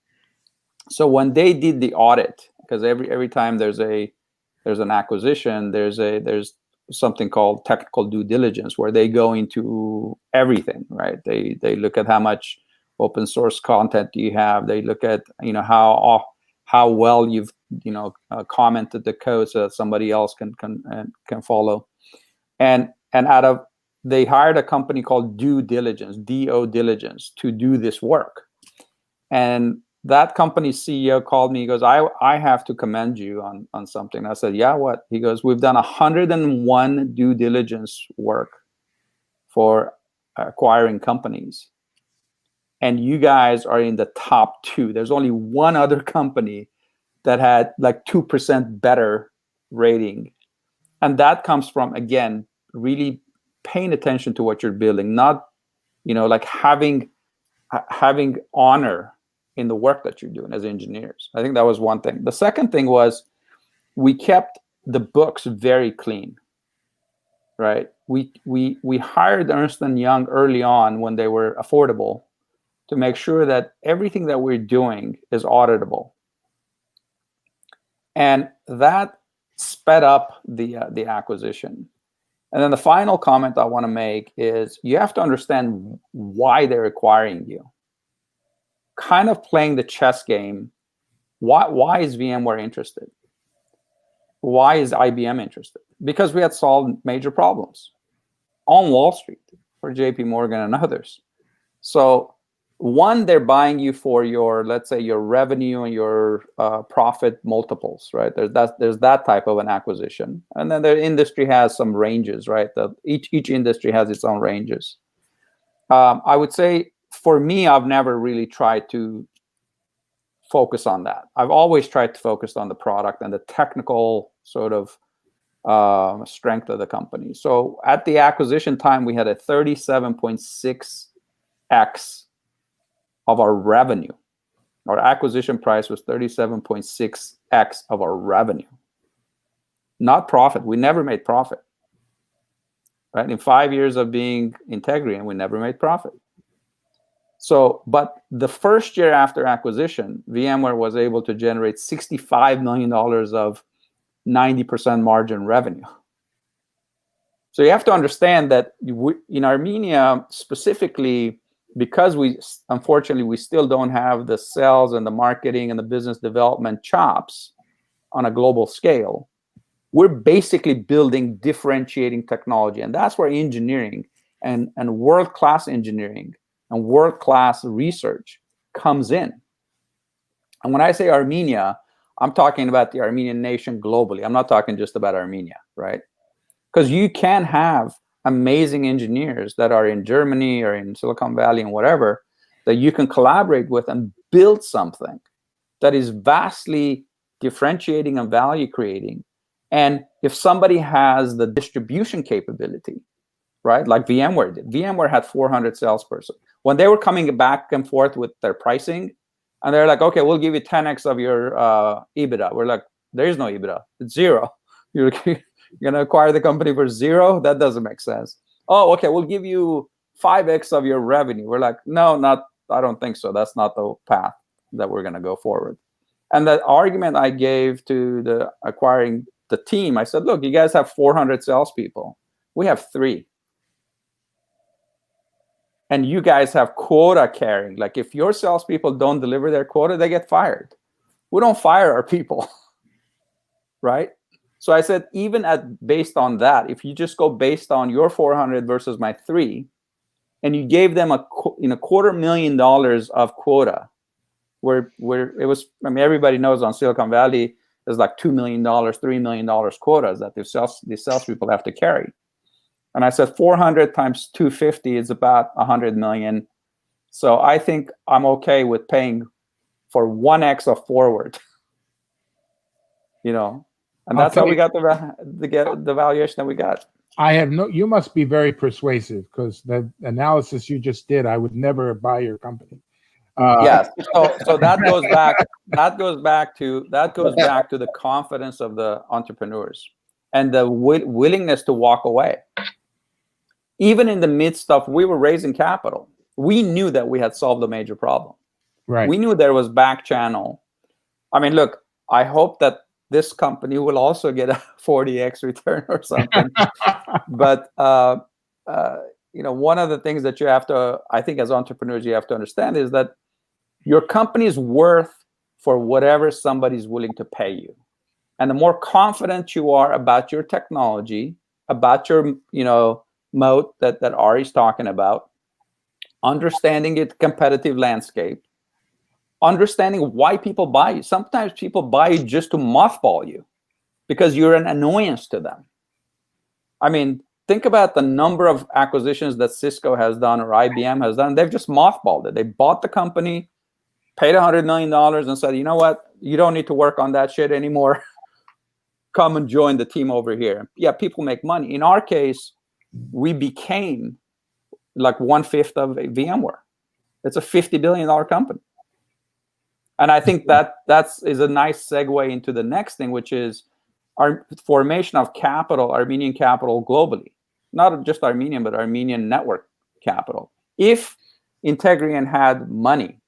Speaker 3: So when they did the audit, because every time there's an acquisition, there's something called technical due diligence, where they go into everything, right? They look at how much open source content do you have. They look at how well you've commented the code so that somebody else can follow. And they hired a company called Due Diligence, Due Diligence, to do this work. And that company's CEO called me. He goes, I have to commend you on something. I said, yeah, what? He goes, we've done 101 due diligence work for acquiring companies, and you guys are in the top 2. There's only one other company that had like 2% better rating. And that comes from, again, really paying attention to what you're building, not, like having honor in the work that you're doing as engineers. I think that was one thing. The second thing was we kept the books very clean, right? We hired Ernst & Young early on when they were affordable to make sure that everything that we're doing is auditable. And that sped up the acquisition. And then the final comment I want to make is you have to understand why they're acquiring you. Kind of playing the chess game. Why is VMware interested? Why is IBM interested? Because we had solved major problems on Wall Street for JP Morgan and others. So one, they're buying you for your, let's say, your revenue and your profit multiples, right? There's that type of an acquisition. And then the industry has some ranges, right? Each industry has its own ranges. I would say, for me, I've never really tried to focus on that. I've always tried to focus on the product and the technical sort of strength of the company. So at the acquisition time, we had a 37.6x of our revenue. Our acquisition price was 37.6x of our revenue. Not profit. We never made profit. Right? In 5 years of being Integrien, we never made profit. So, but the first year after acquisition, VMware was able to generate $65 million of 90% margin revenue. So you have to understand that in Armenia specifically, because unfortunately we still don't have the sales and the marketing and the business development chops on a global scale, we're basically building differentiating technology. And that's where engineering and world-class engineering and world-class research comes in. And when I say Armenia, I'm talking about the Armenian nation globally. I'm not talking just about Armenia, right? Because you can have amazing engineers that are in Germany or in Silicon Valley and whatever, that you can collaborate with and build something that is vastly differentiating and value creating. And if somebody has the distribution capability, right, like VMware did. VMware had 400 salesperson. When they were coming back and forth with their pricing, and they're like, okay, we'll give you 10x of your EBITDA. We're like, there is no EBITDA. It's zero. You're going to acquire the company for zero? That doesn't make sense. Oh, okay, we'll give you 5x of your revenue. We're like, no, I don't think so. That's not the path that we're going to go forward. And that argument I gave to the acquiring the team, I said, look, you guys have 400 salespeople. We have 3. And you guys have quota carrying. Like if your salespeople don't deliver their quota, they get fired. We don't fire our people, right? So I said, even based on that, if you just go based on your 400 versus my 3, and you gave them $250,000 of quota, where it was, I mean, everybody knows on Silicon Valley, there's like $2 million, $3 million quotas that the salespeople have to carry. And I said 400 times 250 is about 100 million. So I think I'm okay with paying for 1x of forward. And that's how we got the valuation that we got.
Speaker 1: You must be very persuasive, because the analysis you just did, I would never buy your company.
Speaker 3: Yes. So that goes back to the confidence of the entrepreneurs and the willingness to walk away. Even in the midst of, we were raising capital, we knew that we had solved a major problem.
Speaker 1: Right.
Speaker 3: We knew there was back channel. I mean, look, I hope that this company will also get a 40x return or something. But one of the things that you have to, I think, as entrepreneurs, you have to understand is that your company's worth for whatever somebody's willing to pay you. And the more confident you are about your technology, about your moat that Ari's talking about, understanding its competitive landscape, understanding why people buy you. Sometimes people buy you just to mothball you because you're an annoyance to them. I mean, think about the number of acquisitions that Cisco has done or IBM has done. They've just mothballed it. They bought the company, paid $100 million and said, you know what? You don't need to work on that shit anymore. Come and join the team over here. Yeah, people make money. In our case, we became like 1/5 of VMware. It's a $50 billion company. And I think that is a nice segue into the next thing, which is our formation of capital, Armenian capital globally. Not just Armenian, but Armenian network capital. If Integrien had money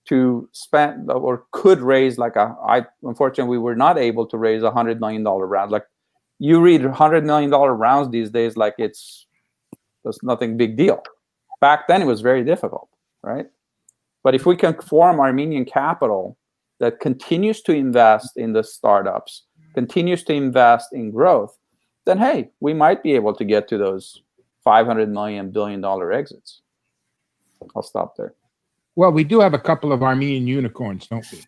Speaker 3: to spend or could raise unfortunately, we were not able to raise $100 million round. Like, you read $100 million rounds these days, like that's nothing big deal. Back then, it was very difficult, right? But if we can form Armenian capital that continues to invest in the startups, continues to invest in growth, then hey, we might be able to get to those $500 million, $1 billion exits. I'll stop there.
Speaker 1: Well, we do have a couple of Armenian unicorns, don't we?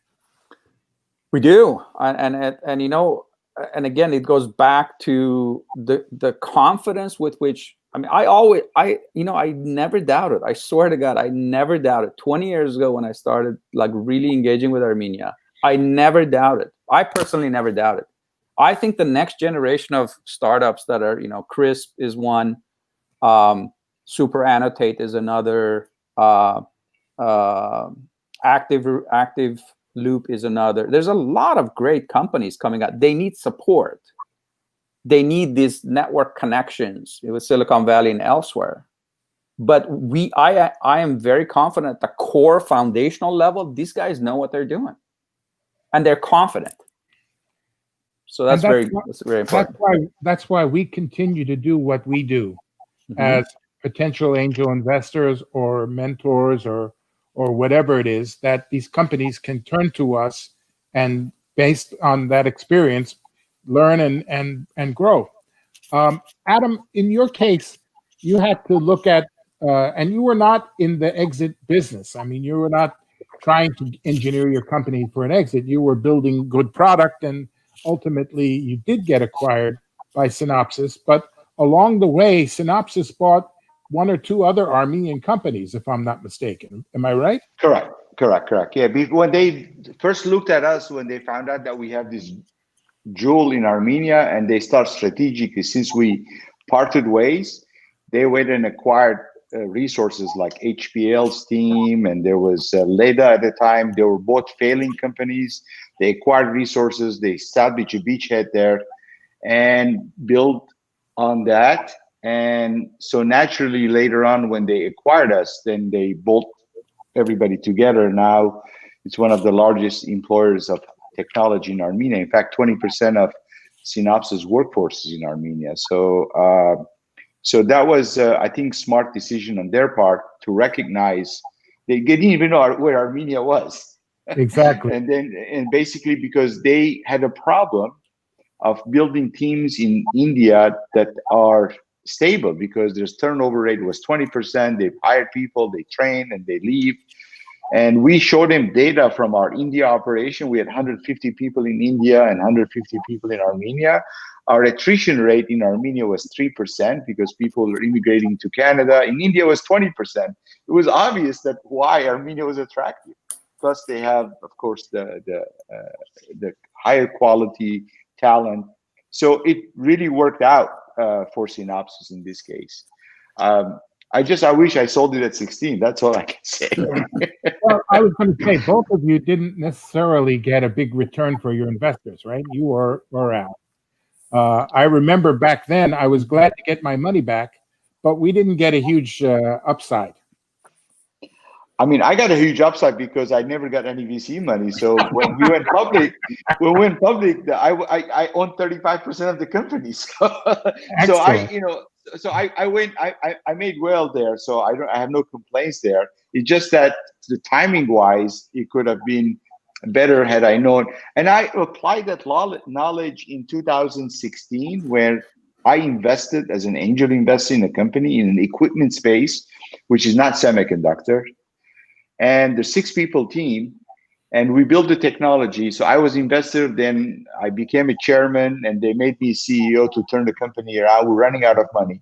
Speaker 3: We do, and again, it goes back to the confidence with which. I mean, I never doubted. I swear to God, I never doubted. 20 years ago, when I started really engaging with Armenia, I never doubted. I personally never doubted. I think the next generation of startups that are, Crisp is one, Super Annotate is another, Active Loop is another. There's a lot of great companies coming out. They need support. They need these network connections with Silicon Valley and elsewhere. But I am very confident at the core foundational level, these guys know what they're doing, and they're confident. So that's very important.
Speaker 1: That's why we continue to do what we do as potential angel investors or mentors or whatever it is, that these companies can turn to us and, based on that experience, learn and grow. Adam, in your case, you had to look at, and you were not in the exit business. I mean, you were not trying to engineer your company for an exit. You were building good product, and ultimately you did get acquired by Synopsys. But along the way, Synopsys bought one or two other Armenian companies, if I'm not mistaken. Am I right?
Speaker 2: Correct. Yeah, when they first looked at us, when they found out that we have this jewel in Armenia, and they start strategically, since we parted ways, they went and acquired resources like HPL's team, and there was Leda at the time. They were both failing companies. They acquired resources. They established a beachhead there and built on that. And so naturally, later on, when they acquired us, then they bolt everybody together. Now it's one of the largest employers of technology in Armenia. In fact, 20% of Synopsys workforce is in Armenia. So that was, I think, smart decision on their part to recognize they didn't even know where Armenia was.
Speaker 1: Exactly.
Speaker 2: and basically because they had a problem of building teams in India that are stable, because their turnover rate was 20%. They've hired people, they train, and they leave. And we showed them data from our India operation. We had 150 people in India and 150 people in Armenia, Our attrition rate in Armenia was 3% because people were immigrating to Canada. In India, it was 20%. It was obvious that why Armenia was attractive. Plus, they have, of course, the higher quality talent. So it really worked out for Synopsys in this case. I wish I sold it at 16. That's all I can say.
Speaker 1: Well, I was going to say, both of you didn't necessarily get a big return for your investors, right? You or Al. I remember back then, I was glad to get my money back, but we didn't get a huge upside.
Speaker 2: I mean, I got a huge upside because I never got any VC money. So when we went public, I owned 35% of the company. So I made well there. So I have no complaints there. It's just that the timing wise, it could have been better had I known. And I applied that knowledge in 2016, where I invested as an angel investor in a company in an equipment space, which is not semiconductor. And the 6-people team, and we built the technology. So I was investor, then I became a chairman, and they made me CEO to turn the company around. We're running out of money.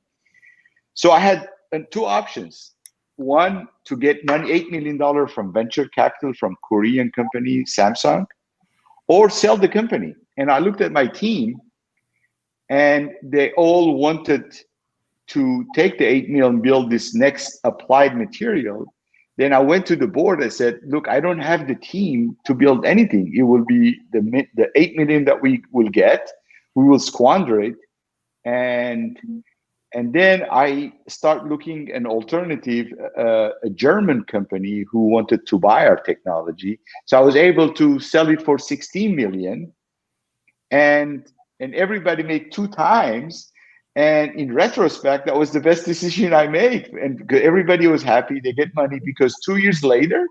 Speaker 2: So I had 2 options. One, to get money, $8 million from venture capital from Korean company, Samsung, or sell the company. And I looked at my team, and they all wanted to take the $8 million, build this next applied material. Then I went to the board. I said, look, I don't have the team to build anything. It will be the $8 million that we will get. We will squander it. And then I start looking an alternative, a German company who wanted to buy our technology. So I was able to sell it for 16 million. And everybody made 2 times. And in retrospect, that was the best decision I made. And everybody was happy. They get money because 2 years later,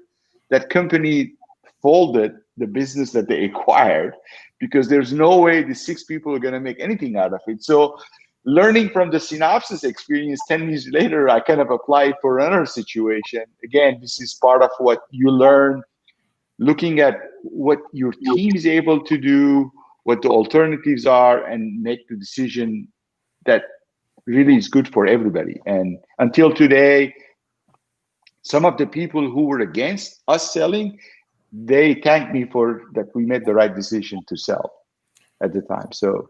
Speaker 2: that company folded the business that they acquired because there's no way the 6 people are going to make anything out of it. So learning from the Synopsys experience 10 years later, I kind of applied for another situation. Again, this is part of what you learn, looking at what your team is able to do, what the alternatives are, and make the decision that really is good for everybody. And until today, some of the people who were against us selling, they thanked me for that we made the right decision to sell at the time. So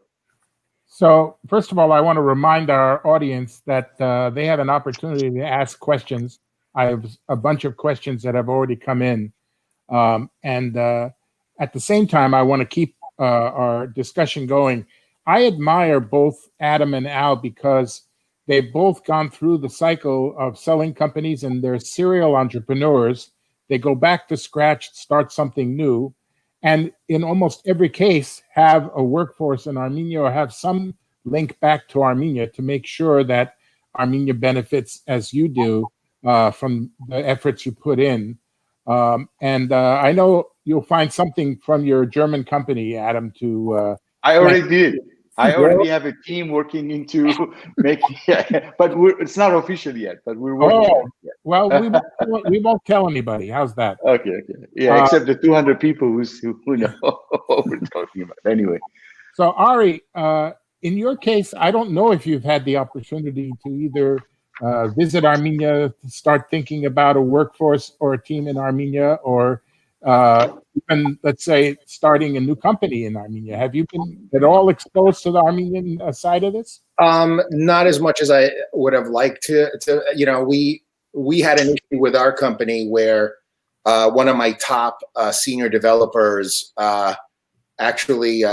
Speaker 1: first of all, I want to remind our audience that they have an opportunity to ask questions. I have a bunch of questions that have already come in. And at the same time, I want to keep our discussion going. I admire both Adam and Al because they've both gone through the cycle of selling companies, and they're serial entrepreneurs. They go back to scratch, start something new, and in almost every case have a workforce in Armenia or have some link back to Armenia to make sure that Armenia benefits as you do from the efforts you put in. And I know you'll find something from your German company, Adam, to...
Speaker 2: I already did. I already have a team working into making, but it's not official yet. But we're working.
Speaker 1: Oh, well, we won't tell anybody. How's that?
Speaker 2: Okay. Yeah, except the 200 people who know what we're talking about. Anyway.
Speaker 1: So Ari, in your case, I don't know if you've had the opportunity to either visit Armenia, to start thinking about a workforce or a team in Armenia, or even, let's say, starting a new company in Armenia. Have you been at all exposed to the Armenian side of this?
Speaker 4: Not as much as I would have liked to. We had an issue with our company where one of my top senior developers actually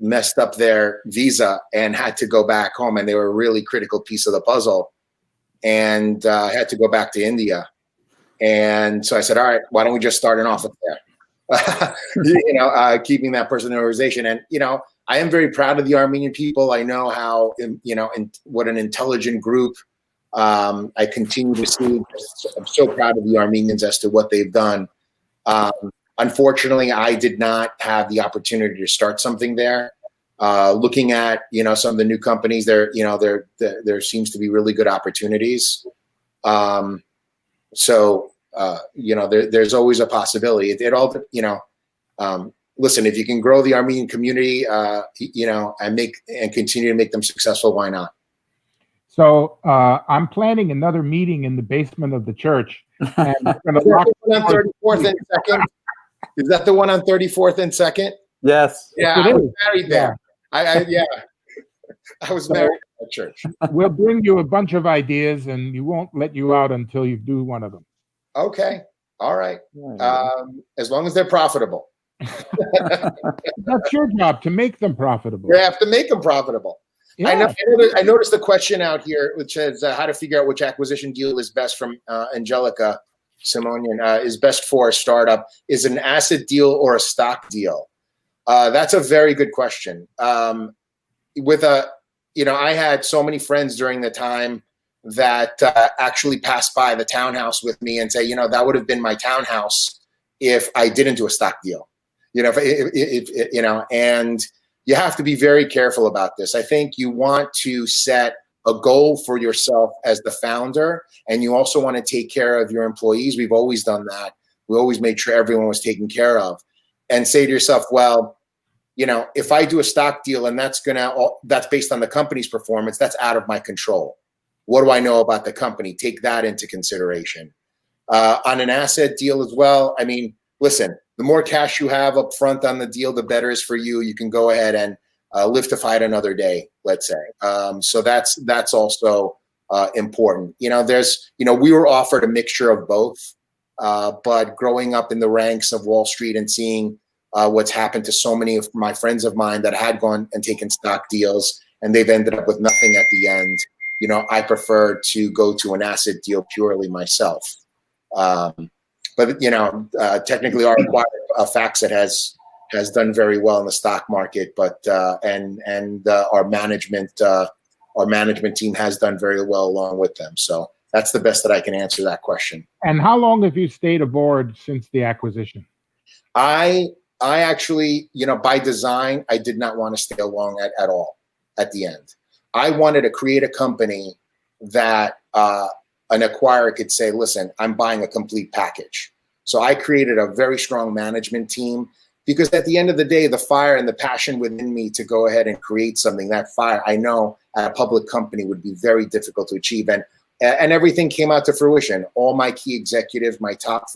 Speaker 4: messed up their visa and had to go back home, and they were a really critical piece of the puzzle, and had to go back to India. And so I said, all right, why don't we just start an office there? Keeping that person in the organization. And, I am very proud of the Armenian people. I know how, what an intelligent group I continue to see. I'm so proud of the Armenians as to what they've done. Unfortunately, I did not have the opportunity to start something there. Looking at, some of the new companies there, there seems to be really good opportunities. So, there's always a possibility. It all, listen, if you can grow the Armenian community, you know, and continue to make them successful, why not?
Speaker 1: So I'm planning another meeting in the basement of the church. And we're gonna
Speaker 4: Is that the one on 34th and 2nd? Is that the one on 34th and 2nd?
Speaker 3: Yes.
Speaker 4: Yeah, I was married there.
Speaker 1: Yeah.
Speaker 4: I was married at that church.
Speaker 1: We'll bring you a bunch of ideas, and you won't let you out until you do one of them.
Speaker 4: Okay. All right. As long as they're profitable.
Speaker 1: That's your job, to make them profitable.
Speaker 4: You have to make them profitable. Yeah. I noticed the question out here, which says how to figure out which acquisition deal is best, from Angelica Simonian. Is best for a startup. Is it an asset deal or a stock deal? That's a very good question. You know, I had so many friends during the time that actually passed by the townhouse with me and say, you know, that would have been my townhouse if I didn't do a stock deal. You know, if you know, and you have to be very careful about this. I think you want to set a goal for yourself as the founder, and you also want to take care of your employees. We've always done that. We always made sure everyone was taken care of, and say to yourself, well, you know, if I do a stock deal and that's based on the company's performance, that's out of my control. What do I know about the company? Take that into consideration. On an asset deal as well, I mean, listen, the more cash you have up front on the deal, the better is for you. You can go ahead and live to fight another day, let's say. So that's also important. You know, we were offered a mixture of both, but growing up in the ranks of Wall Street and seeing what's happened to so many of my friends of mine that had gone and taken stock deals and they've ended up with nothing at the end, you know, I prefer to go to an asset deal purely myself. But you know, technically, our acquired FactSet has done very well in the stock market, but our management team has done very well along with them. So that's the best that I can answer that question. And
Speaker 1: how long have you stayed aboard since the acquisition?
Speaker 4: I actually, you know, by design, I did not want to stay along at all at the end. I wanted to create a company that an acquirer could say, listen, I'm buying a complete package. So I created a very strong management team, because at the end of the day, the fire and the passion within me to go ahead and create something, that fire, I know at a public company would be very difficult to achieve. And everything came out to fruition. All my key executives, my top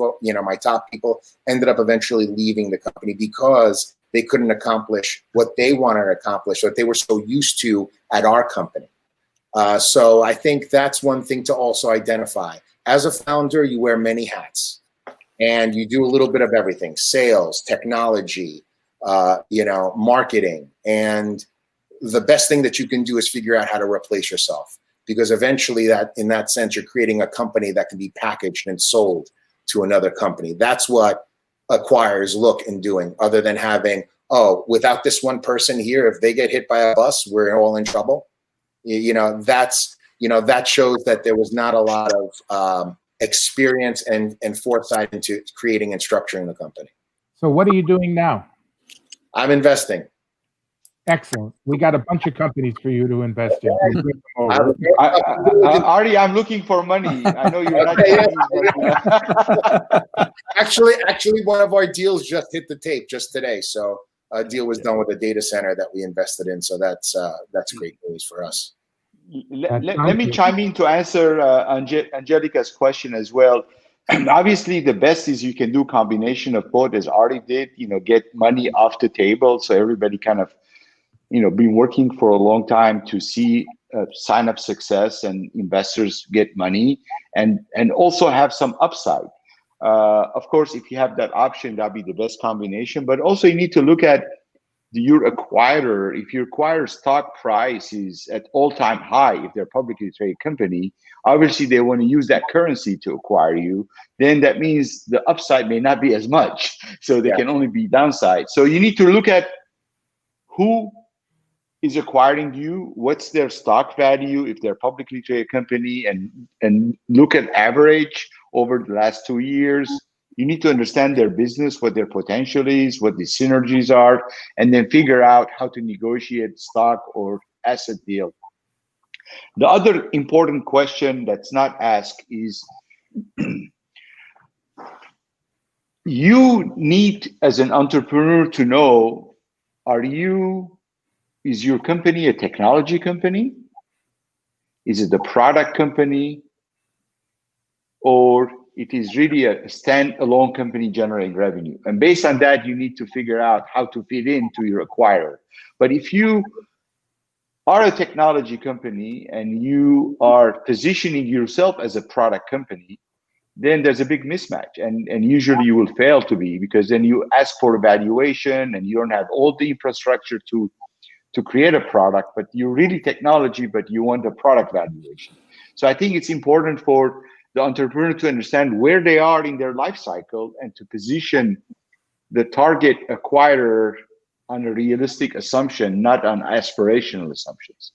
Speaker 4: people ended up eventually leaving the company because they couldn't accomplish what they wanted to accomplish, what they were so used to at our company. So I think that's one thing to also identify. As a founder, you wear many hats and you do a little bit of everything: sales, technology, you know, marketing. And the best thing that you can do is figure out how to replace yourself, because eventually in that sense, you're creating a company that can be packaged and sold to another company. That's what acquirers look in doing, other than having, oh, without this one person here, if they get hit by a bus, we're all in trouble. You know, that shows that there was not a lot of experience and foresight into creating and structuring the company.
Speaker 1: So what are you doing now?
Speaker 2: I'm investing.
Speaker 1: Excellent. We got a bunch of companies for you to invest in.
Speaker 2: Artie, I'm looking for money. I know you're not.
Speaker 4: Actually, one of our deals just hit the tape just today. So a deal was done with a data center that we invested in. So that's great news for us.
Speaker 2: Let me chime in to answer Angelica's question as well. And obviously, the best is you can do combination of both, as Artie did. You know, get money off the table, so everybody kind of, you know, been working for a long time to see sign up success and investors get money, and also have some upside. Of course, if you have that option, that'd be the best combination. But also, you need to look at your acquirer. If your acquirer stock price is at all-time high, if they're a publicly traded company, obviously they want to use that currency to acquire you. Then that means the upside may not be as much, so there can only be downside. So you need to look at who is acquiring you, what's their stock value if they're a publicly traded company, and look at average over the last 2 years. You need to understand their business, what their potential is, what the synergies are, and then figure out how to negotiate stock or asset deal. The other important question that's not asked is, you need, as an entrepreneur, to know, is your company a technology company? Is it a product company? Or it is really a standalone company generating revenue? And based on that, you need to figure out how to fit into your acquirer. But if you are a technology company and you are positioning yourself as a product company, then there's a big mismatch. And usually you will fail to be, because then you ask for a valuation and you don't have all the infrastructure to create a product, but you're really technology, but you want a product valuation. So I think it's important for the entrepreneur to understand where they are in their life cycle and to position the target acquirer on a realistic assumption, not on aspirational assumptions.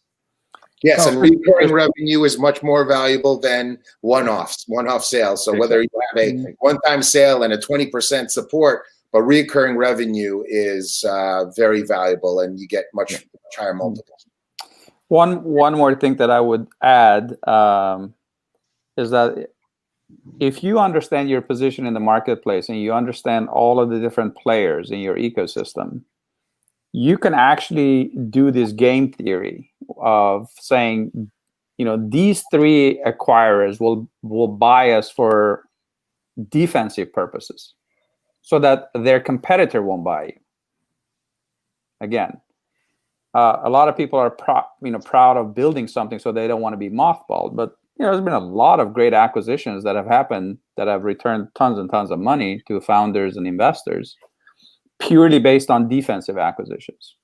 Speaker 4: Yes,
Speaker 1: So-
Speaker 4: and recurring revenue is much more valuable than one-off sales. So whether you have a one-time sale and a 20% support, but recurring revenue is very valuable, and you get much higher multiples.
Speaker 3: One more thing that I would add is that if you understand your position in the marketplace and you understand all of the different players in your ecosystem, you can actually do this game theory of saying, these three acquirers will buy us for defensive purposes so that their competitor won't buy you. Again, a lot of people are proud of building something, so they don't want to be mothballed. But there's been a lot of great acquisitions that have happened that have returned tons and tons of money to founders and investors purely based on defensive acquisitions.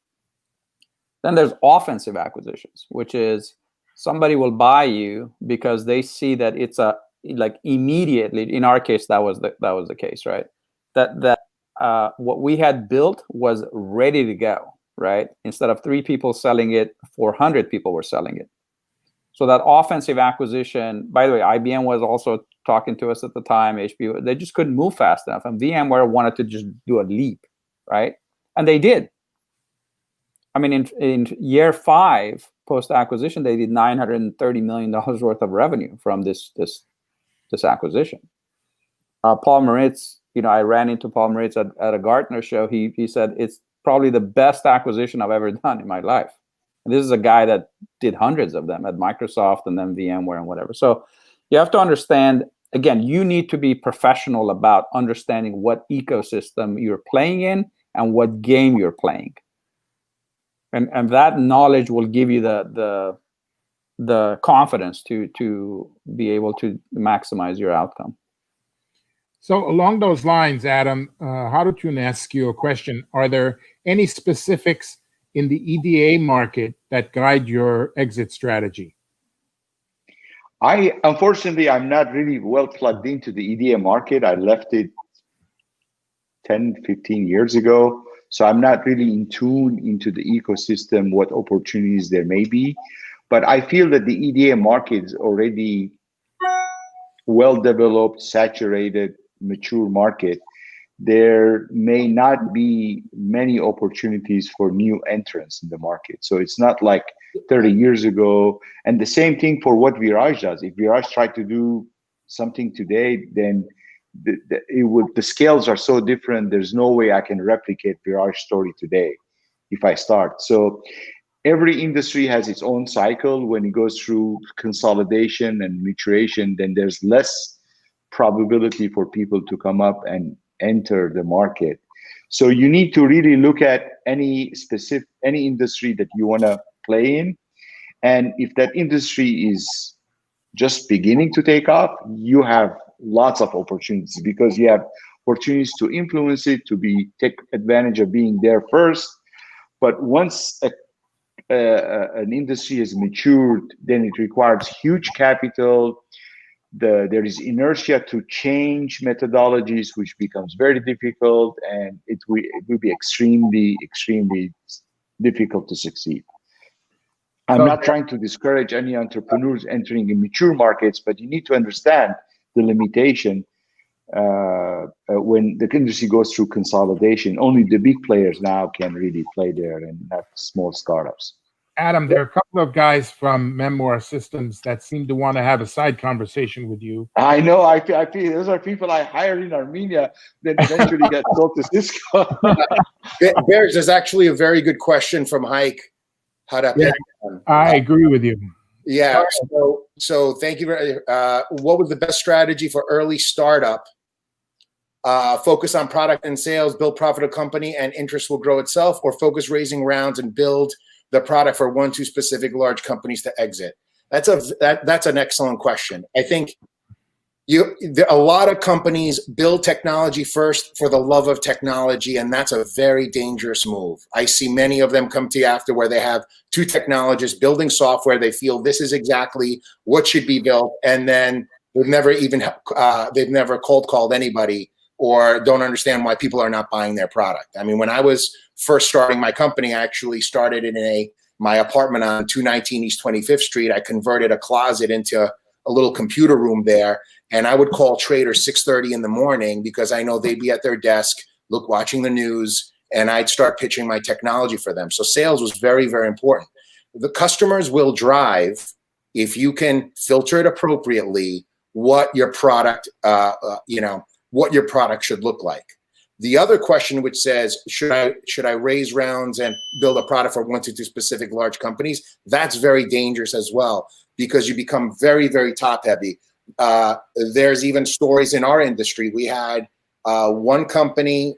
Speaker 3: Then there's offensive acquisitions, which is somebody will buy you because they see that it's immediately. In our case, that was the case, right? That what we had built was ready to go, right? Instead of 3 people selling it, 400 people were selling it. So that offensive acquisition, by the way, IBM was also talking to us at the time, HP, they just couldn't move fast enough. And VMware wanted to just do a leap, right? And they did. I mean, in year 5 post-acquisition, they did $930 million worth of revenue from this acquisition. Paul Moritz, I ran into Paul Moritz at a Gartner show. He said, it's probably the best acquisition I've ever done in my life. And this is a guy that did hundreds of them at Microsoft and then VMware and whatever. So you have to understand, again, you need to be professional about understanding what ecosystem you're playing in and what game you're playing. And that knowledge will give you the confidence to be able to maximize your outcome.
Speaker 1: So along those lines, Adam, how did you ask you a question? Are there any specifics in the EDA market that guide your exit strategy?
Speaker 2: Unfortunately, I'm not really well plugged into the EDA market. I left it 10, 15 years ago. So I'm not really in tune into the ecosystem, what opportunities there may be. But I feel that the EDA market is already well-developed, saturated, mature market. There may not be many opportunities for new entrants in the market. So it's not like 30 years ago. And the same thing for what Virage does. If Virage tried to do something today, then the scales are so different. There's no way I can replicate Virage story today if I start. So every industry has its own cycle. When it goes through consolidation and maturation, then there's less probability for people to come up and enter the market. So you need to really look at any industry that you want to play in. And if that industry is just beginning to take off, you have lots of opportunities because you have opportunities to influence it, to take advantage of being there first. But once an industry has matured, then it requires huge capital. There is inertia to change methodologies, which becomes very difficult, and it will be extremely, extremely difficult to succeed. I'm not trying to discourage any entrepreneurs entering in mature markets, but you need to understand the limitation when the industry goes through consolidation. Only the big players now can really play there and not small startups.
Speaker 1: Adam, there are a couple of guys from Memoir Systems that seem to want to have a side conversation with you.
Speaker 2: I know. I feel those are people I hired in Armenia, then eventually got sold to Cisco.
Speaker 4: Berge, there's actually a very good question from Hike.
Speaker 1: Yeah, I agree with you.
Speaker 4: Yeah. So thank you very. What was the best strategy for early startup? Focus on product and sales, build profitable company, and interest will grow itself, or focus raising rounds and build the product for 1-2 specific large companies to exit? That's an excellent question. I think a lot of companies build technology first for the love of technology, and that's a very dangerous move. I see many of them come to you after where they have 2 technologists building software. They feel this is exactly what should be built, and then they've never cold called anybody or don't understand why people are not buying their product. I mean, when I was first starting my company, I actually started in my apartment on 219 East 25th Street. I converted a closet into a little computer room there, and I would call traders 6:30 in the morning because I know they'd be at their desk, watching the news, and I'd start pitching my technology for them. So sales was very, very important. The customers will drive, if you can filter it appropriately, what your product, what your product should look like. The other question, which says, should I raise rounds and build a product for 1-2 specific large companies? That's very dangerous as well, because you become very, very top heavy. There's even stories in our industry. We had one company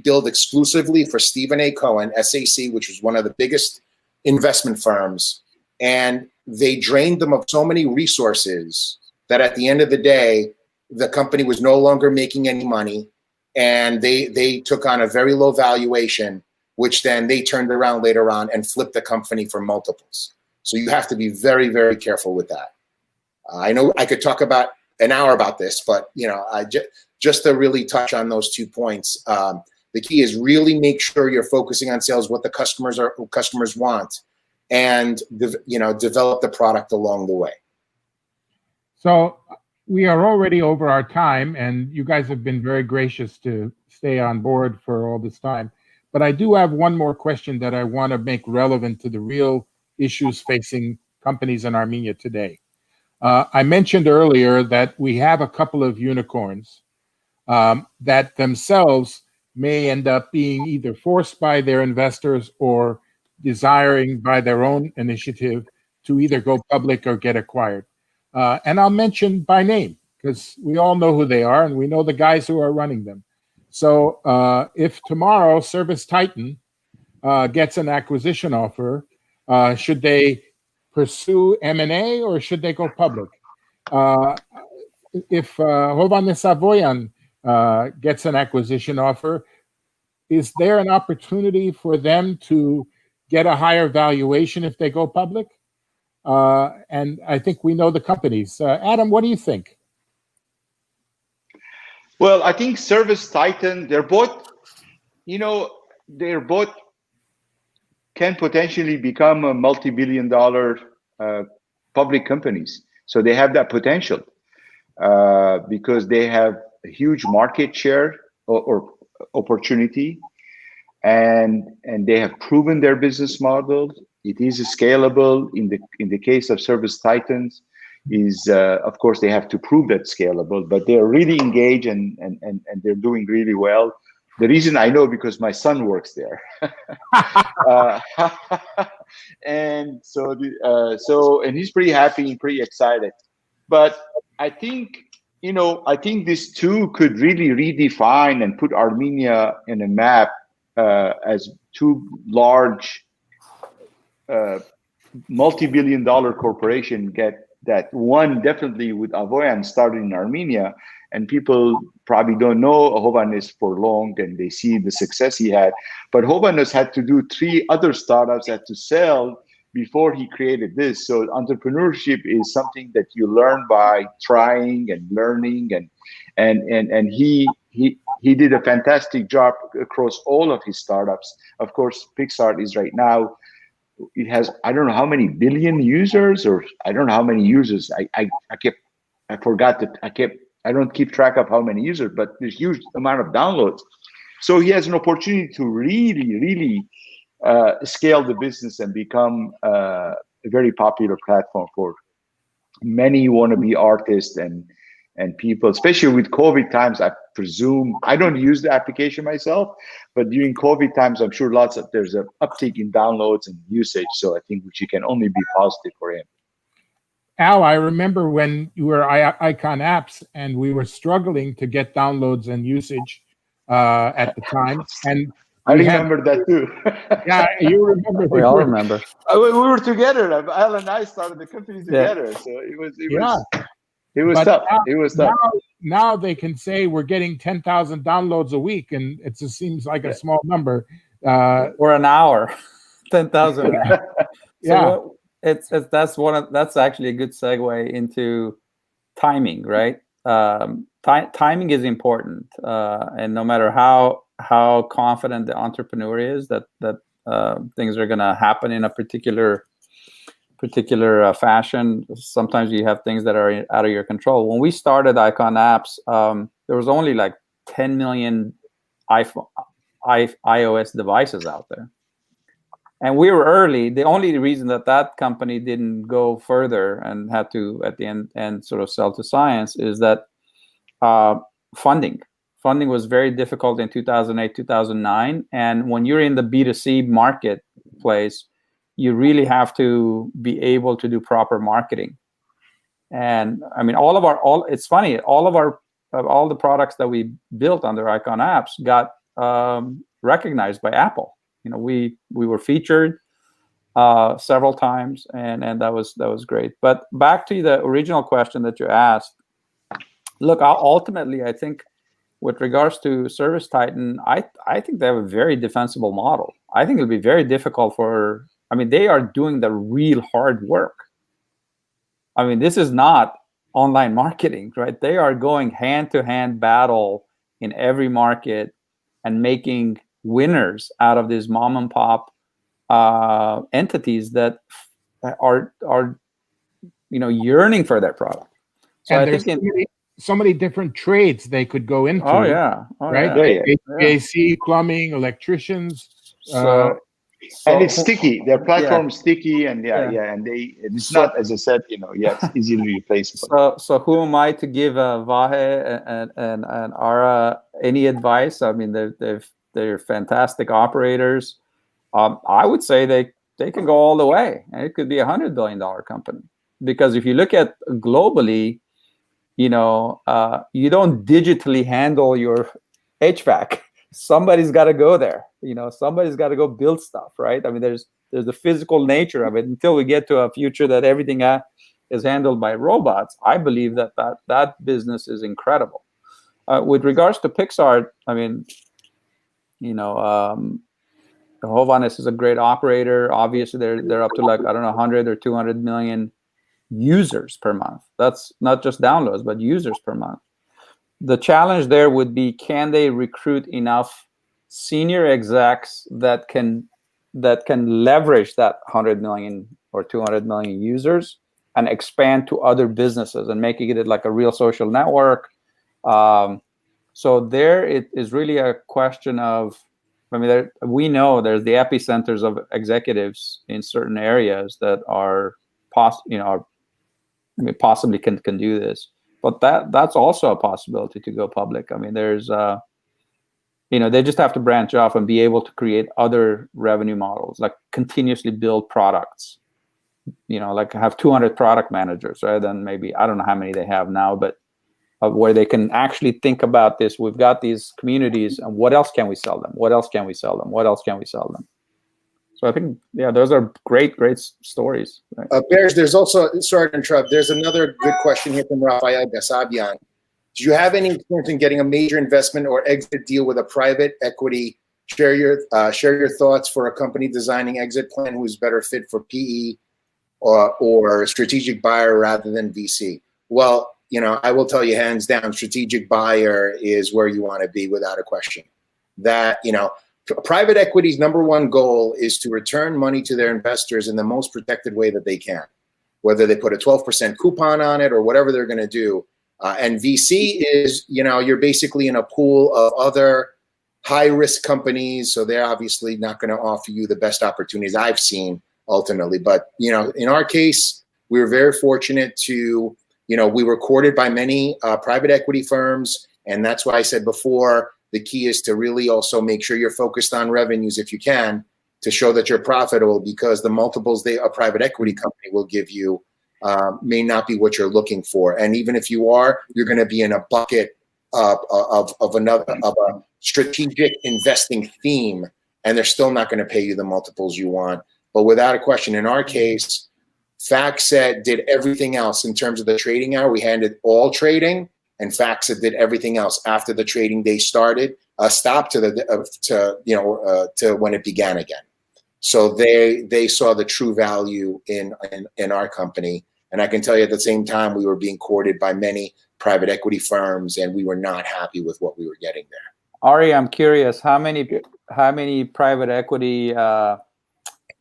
Speaker 4: build exclusively for Stephen A. Cohen, SAC, which was one of the biggest investment firms, and they drained them of so many resources that at the end of the day, the company was no longer making any money, and they took on a very low valuation, which then they turned around later on and flipped the company for multiples. So you have to be very, very careful with that. I know I could talk about an hour about this, but just to really touch on those 2 points, the key is really make sure you're focusing on sales, what the customers want, and develop the product along the way.
Speaker 1: So we are already over our time, and you guys have been very gracious to stay on board for all this time. But I do have one more question that I want to make relevant to the real issues facing companies in Armenia today. I mentioned earlier that we have a couple of unicorns that themselves may end up being either forced by their investors or desiring by their own initiative to either go public or get acquired. And I'll mention by name because we all know who they are and we know the guys who are running them. So if tomorrow Service Titan gets an acquisition offer, should they pursue M&A or should they go public? If Hovhannes Savoyan gets an acquisition offer, is there an opportunity for them to get a higher valuation if they go public? And I think we know the companies. Adam, what do you think?
Speaker 2: Well, I think Service Titan, they're both can potentially become a multi-billion-dollar public companies. So they have that potential because they have a huge market share or opportunity, and they have proven their business model. It is scalable. In the case of Service Titans, of course they have to prove that scalable, but they're really engaged and they're doing really well. The reason I know because my son works there, and and he's pretty happy and pretty excited. But I think these two could really redefine and put Armenia in a map as two large multi-billion-dollar corporation. Get that one definitely with Avoyan started in Armenia, and people probably don't know Hovhannes for long, and they see the success he had. But Hovhannes had to do 3 other startups, had to sell before he created this. So entrepreneurship is something that you learn by trying and learning, and he did a fantastic job across all of his startups. Of course, Pixart is right now. It has, I don't know how many billion users, or I don't know how many users. I don't keep track of how many users, but there's huge amount of downloads. So he has an opportunity to really, really scale the business and become a very popular platform for many wannabe artists and people, especially with COVID times. I presume, I don't use the application myself, but during COVID times, I'm sure there's an uptick in downloads and usage. So I think which can only be positive for him.
Speaker 1: Al, I remember when you were IconApps and we were struggling to get downloads and usage at the time. And
Speaker 2: I remember that too.
Speaker 1: Yeah, you remember.
Speaker 3: We all remember.
Speaker 2: We were together. Al and I started the company together, so it was tough. It was tough.
Speaker 1: Now they can say we're getting 10,000 downloads a week, and it just seems like a small number.
Speaker 3: Or an hour, 10,000.
Speaker 1: Yeah,
Speaker 3: that's actually a good segue into timing, right? Timing is important, and no matter how confident the entrepreneur is that things are going to happen in a particular fashion, sometimes you have things that are out of your control. When we started IconApps, there was only like 10 million iOS devices out there, and we were early. The only reason that company didn't go further and had to at the end sort of sell to science is that funding was very difficult in 2008, 2009. And when you're in the B2C marketplace, you really have to be able to do proper marketing. And I mean, it's funny, all the products that we built under IconApps got recognized by Apple. You know, we were featured several times, and that was great. But back to the original question that you asked, look, ultimately, I think with regards to ServiceTitan, I think they have a very defensible model. I think it'll be very difficult they are doing the real hard work. I mean, this is not online marketing, right? They are going hand-to-hand battle in every market and making winners out of these mom and pop entities that are yearning for their product. So
Speaker 1: and
Speaker 3: I think
Speaker 1: so many different trades they could go into. Right?
Speaker 2: Yeah.
Speaker 1: HVAC, plumbing, electricians.
Speaker 2: And it's sticky. Their platform is sticky, and and it's not, as I said, it's easily replaceable.
Speaker 3: So who am I to give Vahe and Ara any advice? I mean, they're fantastic operators. I would say they can go all the way, and it could be $100 billion company, because if you look at globally, you don't digitally handle your HVAC. Somebody's got to go there. Somebody's got to go build stuff, right? I mean, there's the physical nature of it. Until we get to a future that everything is handled by robots, I believe that business is incredible. With regards to Pixar, I mean, Hovannes is a great operator. Obviously, they're up to 100 or 200 million users per month. That's not just downloads, but users per month. The challenge there would be, can they recruit enough senior execs that can leverage that 100 million or 200 million users and expand to other businesses and making it like a real social network. So there it is really a question of, we know there's the epicenters of executives in certain areas that are possibly can do this. But that's also a possibility to go public. I mean, there's, they just have to branch off and be able to create other revenue models, like continuously build products, like have 200 product managers rather than maybe, I don't know how many they have now, but where they can actually think about this. We've got these communities, and what else can we sell them? What else can we sell them? What else can we sell them? So I think, those are great stories. Right?
Speaker 4: Berge, there's also, sorry to interrupt, there's another good question here from Rafael Gasabian. Do you have any experience in getting a major investment or exit deal with a private equity? Share your thoughts for a company designing exit plan who is better fit for PE or strategic buyer rather than VC. Well, I will tell you hands down, strategic buyer is where you want to be without a question. That, private equity's number one goal is to return money to their investors in the most protected way that they can, whether they put a 12% coupon on it or whatever they're going to do. And VC is, you're basically in a pool of other high-risk companies, so they're obviously not going to offer you the best opportunities I've seen ultimately. But, you know, in our case, we were very fortunate to, you know, we were courted by many private equity firms, and that's why I said before, the key is to really also make sure you're focused on revenues if you can, to show that you're profitable, because the multiples a private equity company will give you may not be what you're looking for. And even if you are, you're going to be in a bucket of a strategic investing theme, and they're still not going to pay you the multiples you want. But without a question, in our case, FactSet did everything else in terms of the trading hour. We handled all trading, and FactSet did everything else after the trading day started, stopped to when it began again. So they saw the true value in our company. And I can tell you at the same time, we were being courted by many private equity firms, and we were not happy with what we were getting there.
Speaker 3: Ari, I'm curious, how many private equity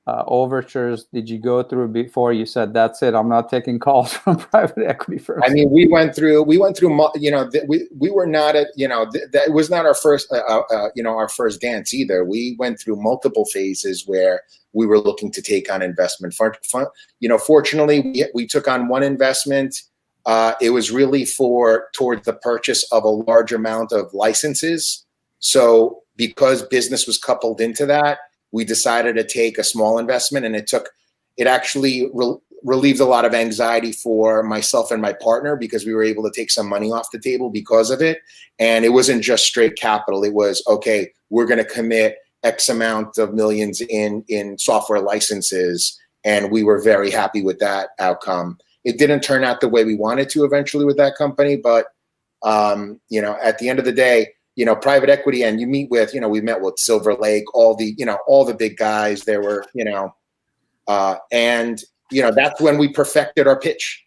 Speaker 3: overtures did you go through before you said, that's it, I'm not taking calls from private equity firms?
Speaker 4: I mean, we went through, you know, we were not at, you know, that was not our first, our first dance either. We went through multiple phases where we were looking to take on investment. You know, fortunately, we took on one investment. It was really towards the purchase of a large amount of licenses. So because business was coupled into that, we decided to take a small investment, and it actually relieved a lot of anxiety for myself and my partner, because we were able to take some money off the table because of it. And it wasn't just straight capital. It was, okay, we're going to commit X amount of millions in software licenses. And we were very happy with that outcome. It didn't turn out the way we wanted to eventually with that company, but you know, at the end of the day, you know, private equity, and you meet with, you know, we met with Silver Lake, all the big guys. There were, you know, and you know, that's when we perfected our pitch.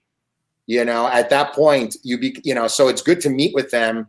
Speaker 4: You know, at that point, so it's good to meet with them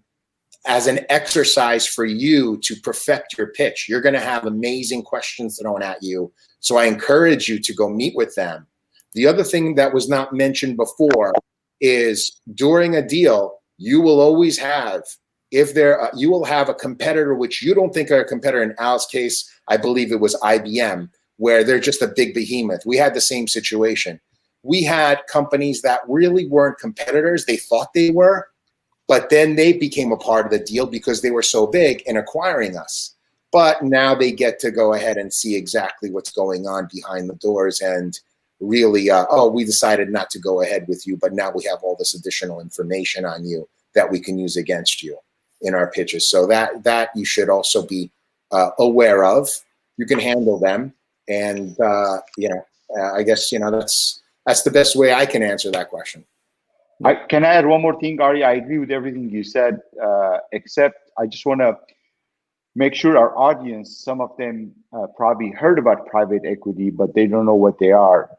Speaker 4: as an exercise for you to perfect your pitch. You're going to have amazing questions thrown at you, so I encourage you to go meet with them. The other thing that was not mentioned before is during a deal, you will always have, you will have a competitor which you don't think are a competitor. In Al's case, I believe it was IBM, where they're just a big behemoth. We had the same situation. We had companies that really weren't competitors. They thought they were, but then they became a part of the deal because they were so big in acquiring us. But now they get to go ahead and see exactly what's going on behind the doors, and really, we decided not to go ahead with you, but now we have all this additional information on you that we can use against you in our pitches. So that you should also be aware of. You can handle them, and I guess, you know, that's the best way I can answer that question.
Speaker 2: Can I add one more thing, Ari? I agree with everything you said, except I just want to make sure our audience, some of them probably heard about private equity, but they don't know what they are.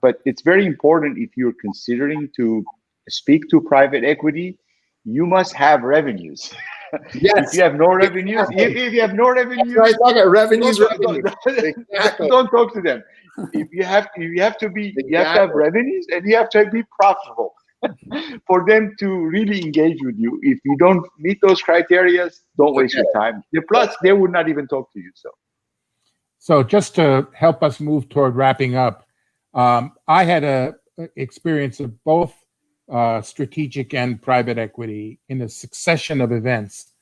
Speaker 2: But it's very important, if you're considering to speak to private equity, you must have revenues.
Speaker 4: Yes.
Speaker 2: If you have no revenues, if you have no revenues,
Speaker 4: right, revenues,
Speaker 2: don't talk to them. If you have to have revenues, and you have to be profitable for them to really engage with you. If you don't meet those criteria, don't waste your time. Plus, they would not even talk to you.
Speaker 1: So just to help us move toward wrapping up, I had a experience of both strategic and private equity in a succession of events.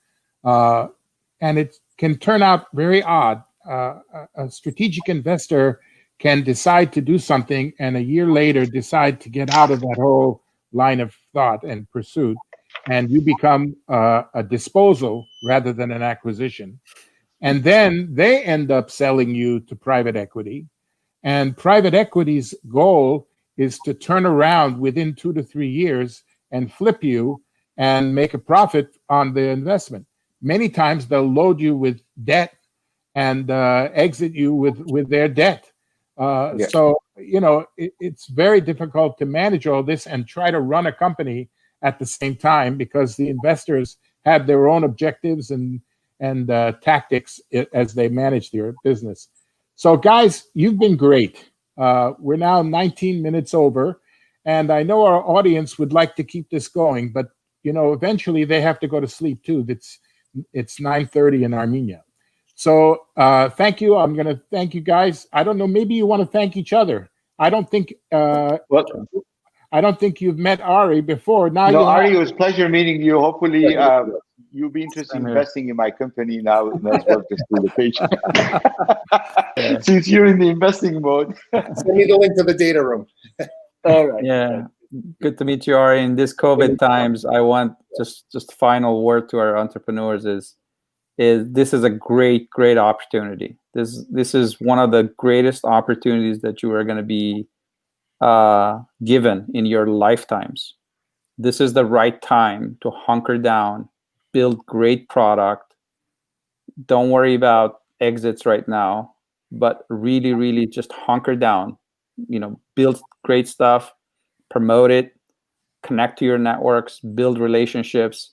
Speaker 1: And it can turn out very odd. A strategic investor can decide to do something, and a year later decide to get out of that whole line of thought and pursuit, and you become a disposal rather than an acquisition. And then they end up selling you to private equity. And private equity's goal is to turn around within 2 to 3 years and flip you and make a profit on the investment. Many times they'll load you with debt and exit you with their debt. So, you know, it's very difficult to manage all this and try to run a company at the same time, because the investors have their own objectives and tactics as they manage their business. So, guys, you've been great. We're now 19 minutes over, and I know our audience would like to keep this going, but, you know, eventually they have to go to sleep too. It's 9:30 in Armenia. So thank you. I'm going to thank you guys. I don't know. Maybe you want to thank each other. I don't think you've met Ari before. Now,
Speaker 2: no, Ari, it was a pleasure meeting you. Hopefully, you'll be interested in investing in my company now. Let's work this through the page. Since you're in the investing mode.
Speaker 4: Send me the link to the data room.
Speaker 2: All right.
Speaker 3: Yeah. Good to meet you, Ari. In this COVID times, I want just final word to our entrepreneurs is this is a great opportunity. This is one of the greatest opportunities that you are going to be given in your lifetimes. This is the right time to hunker down, build great product. Don't worry about exits right now, but really just hunker down. Build great stuff, promote it, connect to your networks, build relationships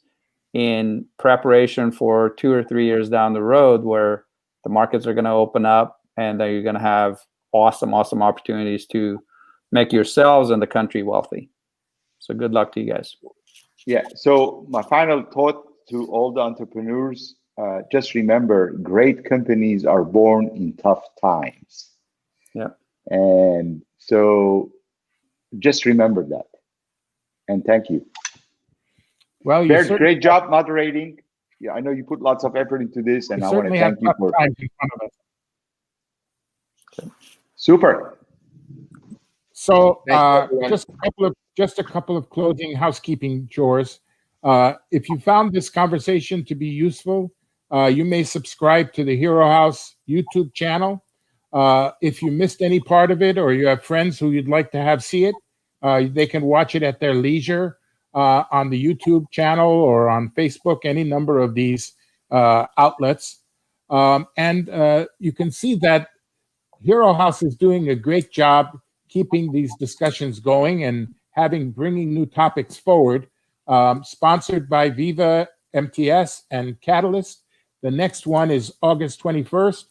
Speaker 3: in preparation for 2 or 3 years down the road where the markets are going to open up and that you're going to have awesome opportunities to make yourselves and the country wealthy. So good luck to you guys.
Speaker 2: Yeah. So my final thought to all the entrepreneurs, just remember, great companies are born in tough times.
Speaker 3: Yeah.
Speaker 2: And so just remember that. And thank you.
Speaker 1: Well,
Speaker 2: Berge, great job moderating. Yeah, I know you put lots of effort into this, and I want to thank you for
Speaker 1: time in front of us.
Speaker 2: Super.
Speaker 1: So just a couple of closing housekeeping chores. If you found this conversation to be useful, you may subscribe to the Hero House YouTube channel. If you missed any part of it, or you have friends who you'd like to have see it, they can watch it at their leisure on the YouTube channel or on Facebook, any number of these outlets. And you can see that Hero House is doing a great job keeping these discussions going and bringing new topics forward. Sponsored by Viva MTS and Catalyst. The next one is August 21st,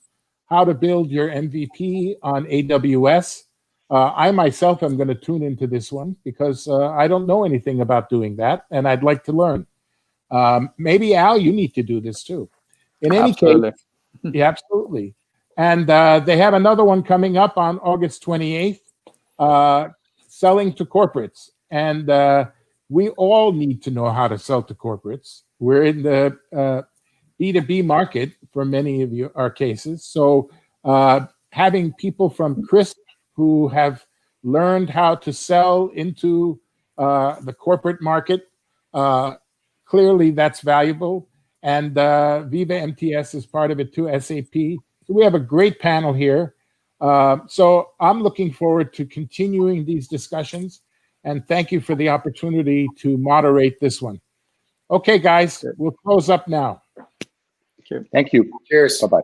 Speaker 1: how to build your MVP on AWS. I myself am going to tune into this one because I don't know anything about doing that, and I'd like to learn. Maybe, Al, you need to do this too. In any case, yeah, absolutely. And they have another one coming up on August 28th, selling to corporates. And we all need to know how to sell to corporates. We're in the B2B market for many of our cases. So having people from CRISP who have learned how to sell into the corporate market, clearly that's valuable. And Viva MTS is part of it too, SAP. So we have a great panel here. So I'm looking forward to continuing these discussions. And thank you for the opportunity to moderate this one. Okay, guys, we'll close up now.
Speaker 2: Thank you.
Speaker 4: Cheers.
Speaker 2: Bye-bye.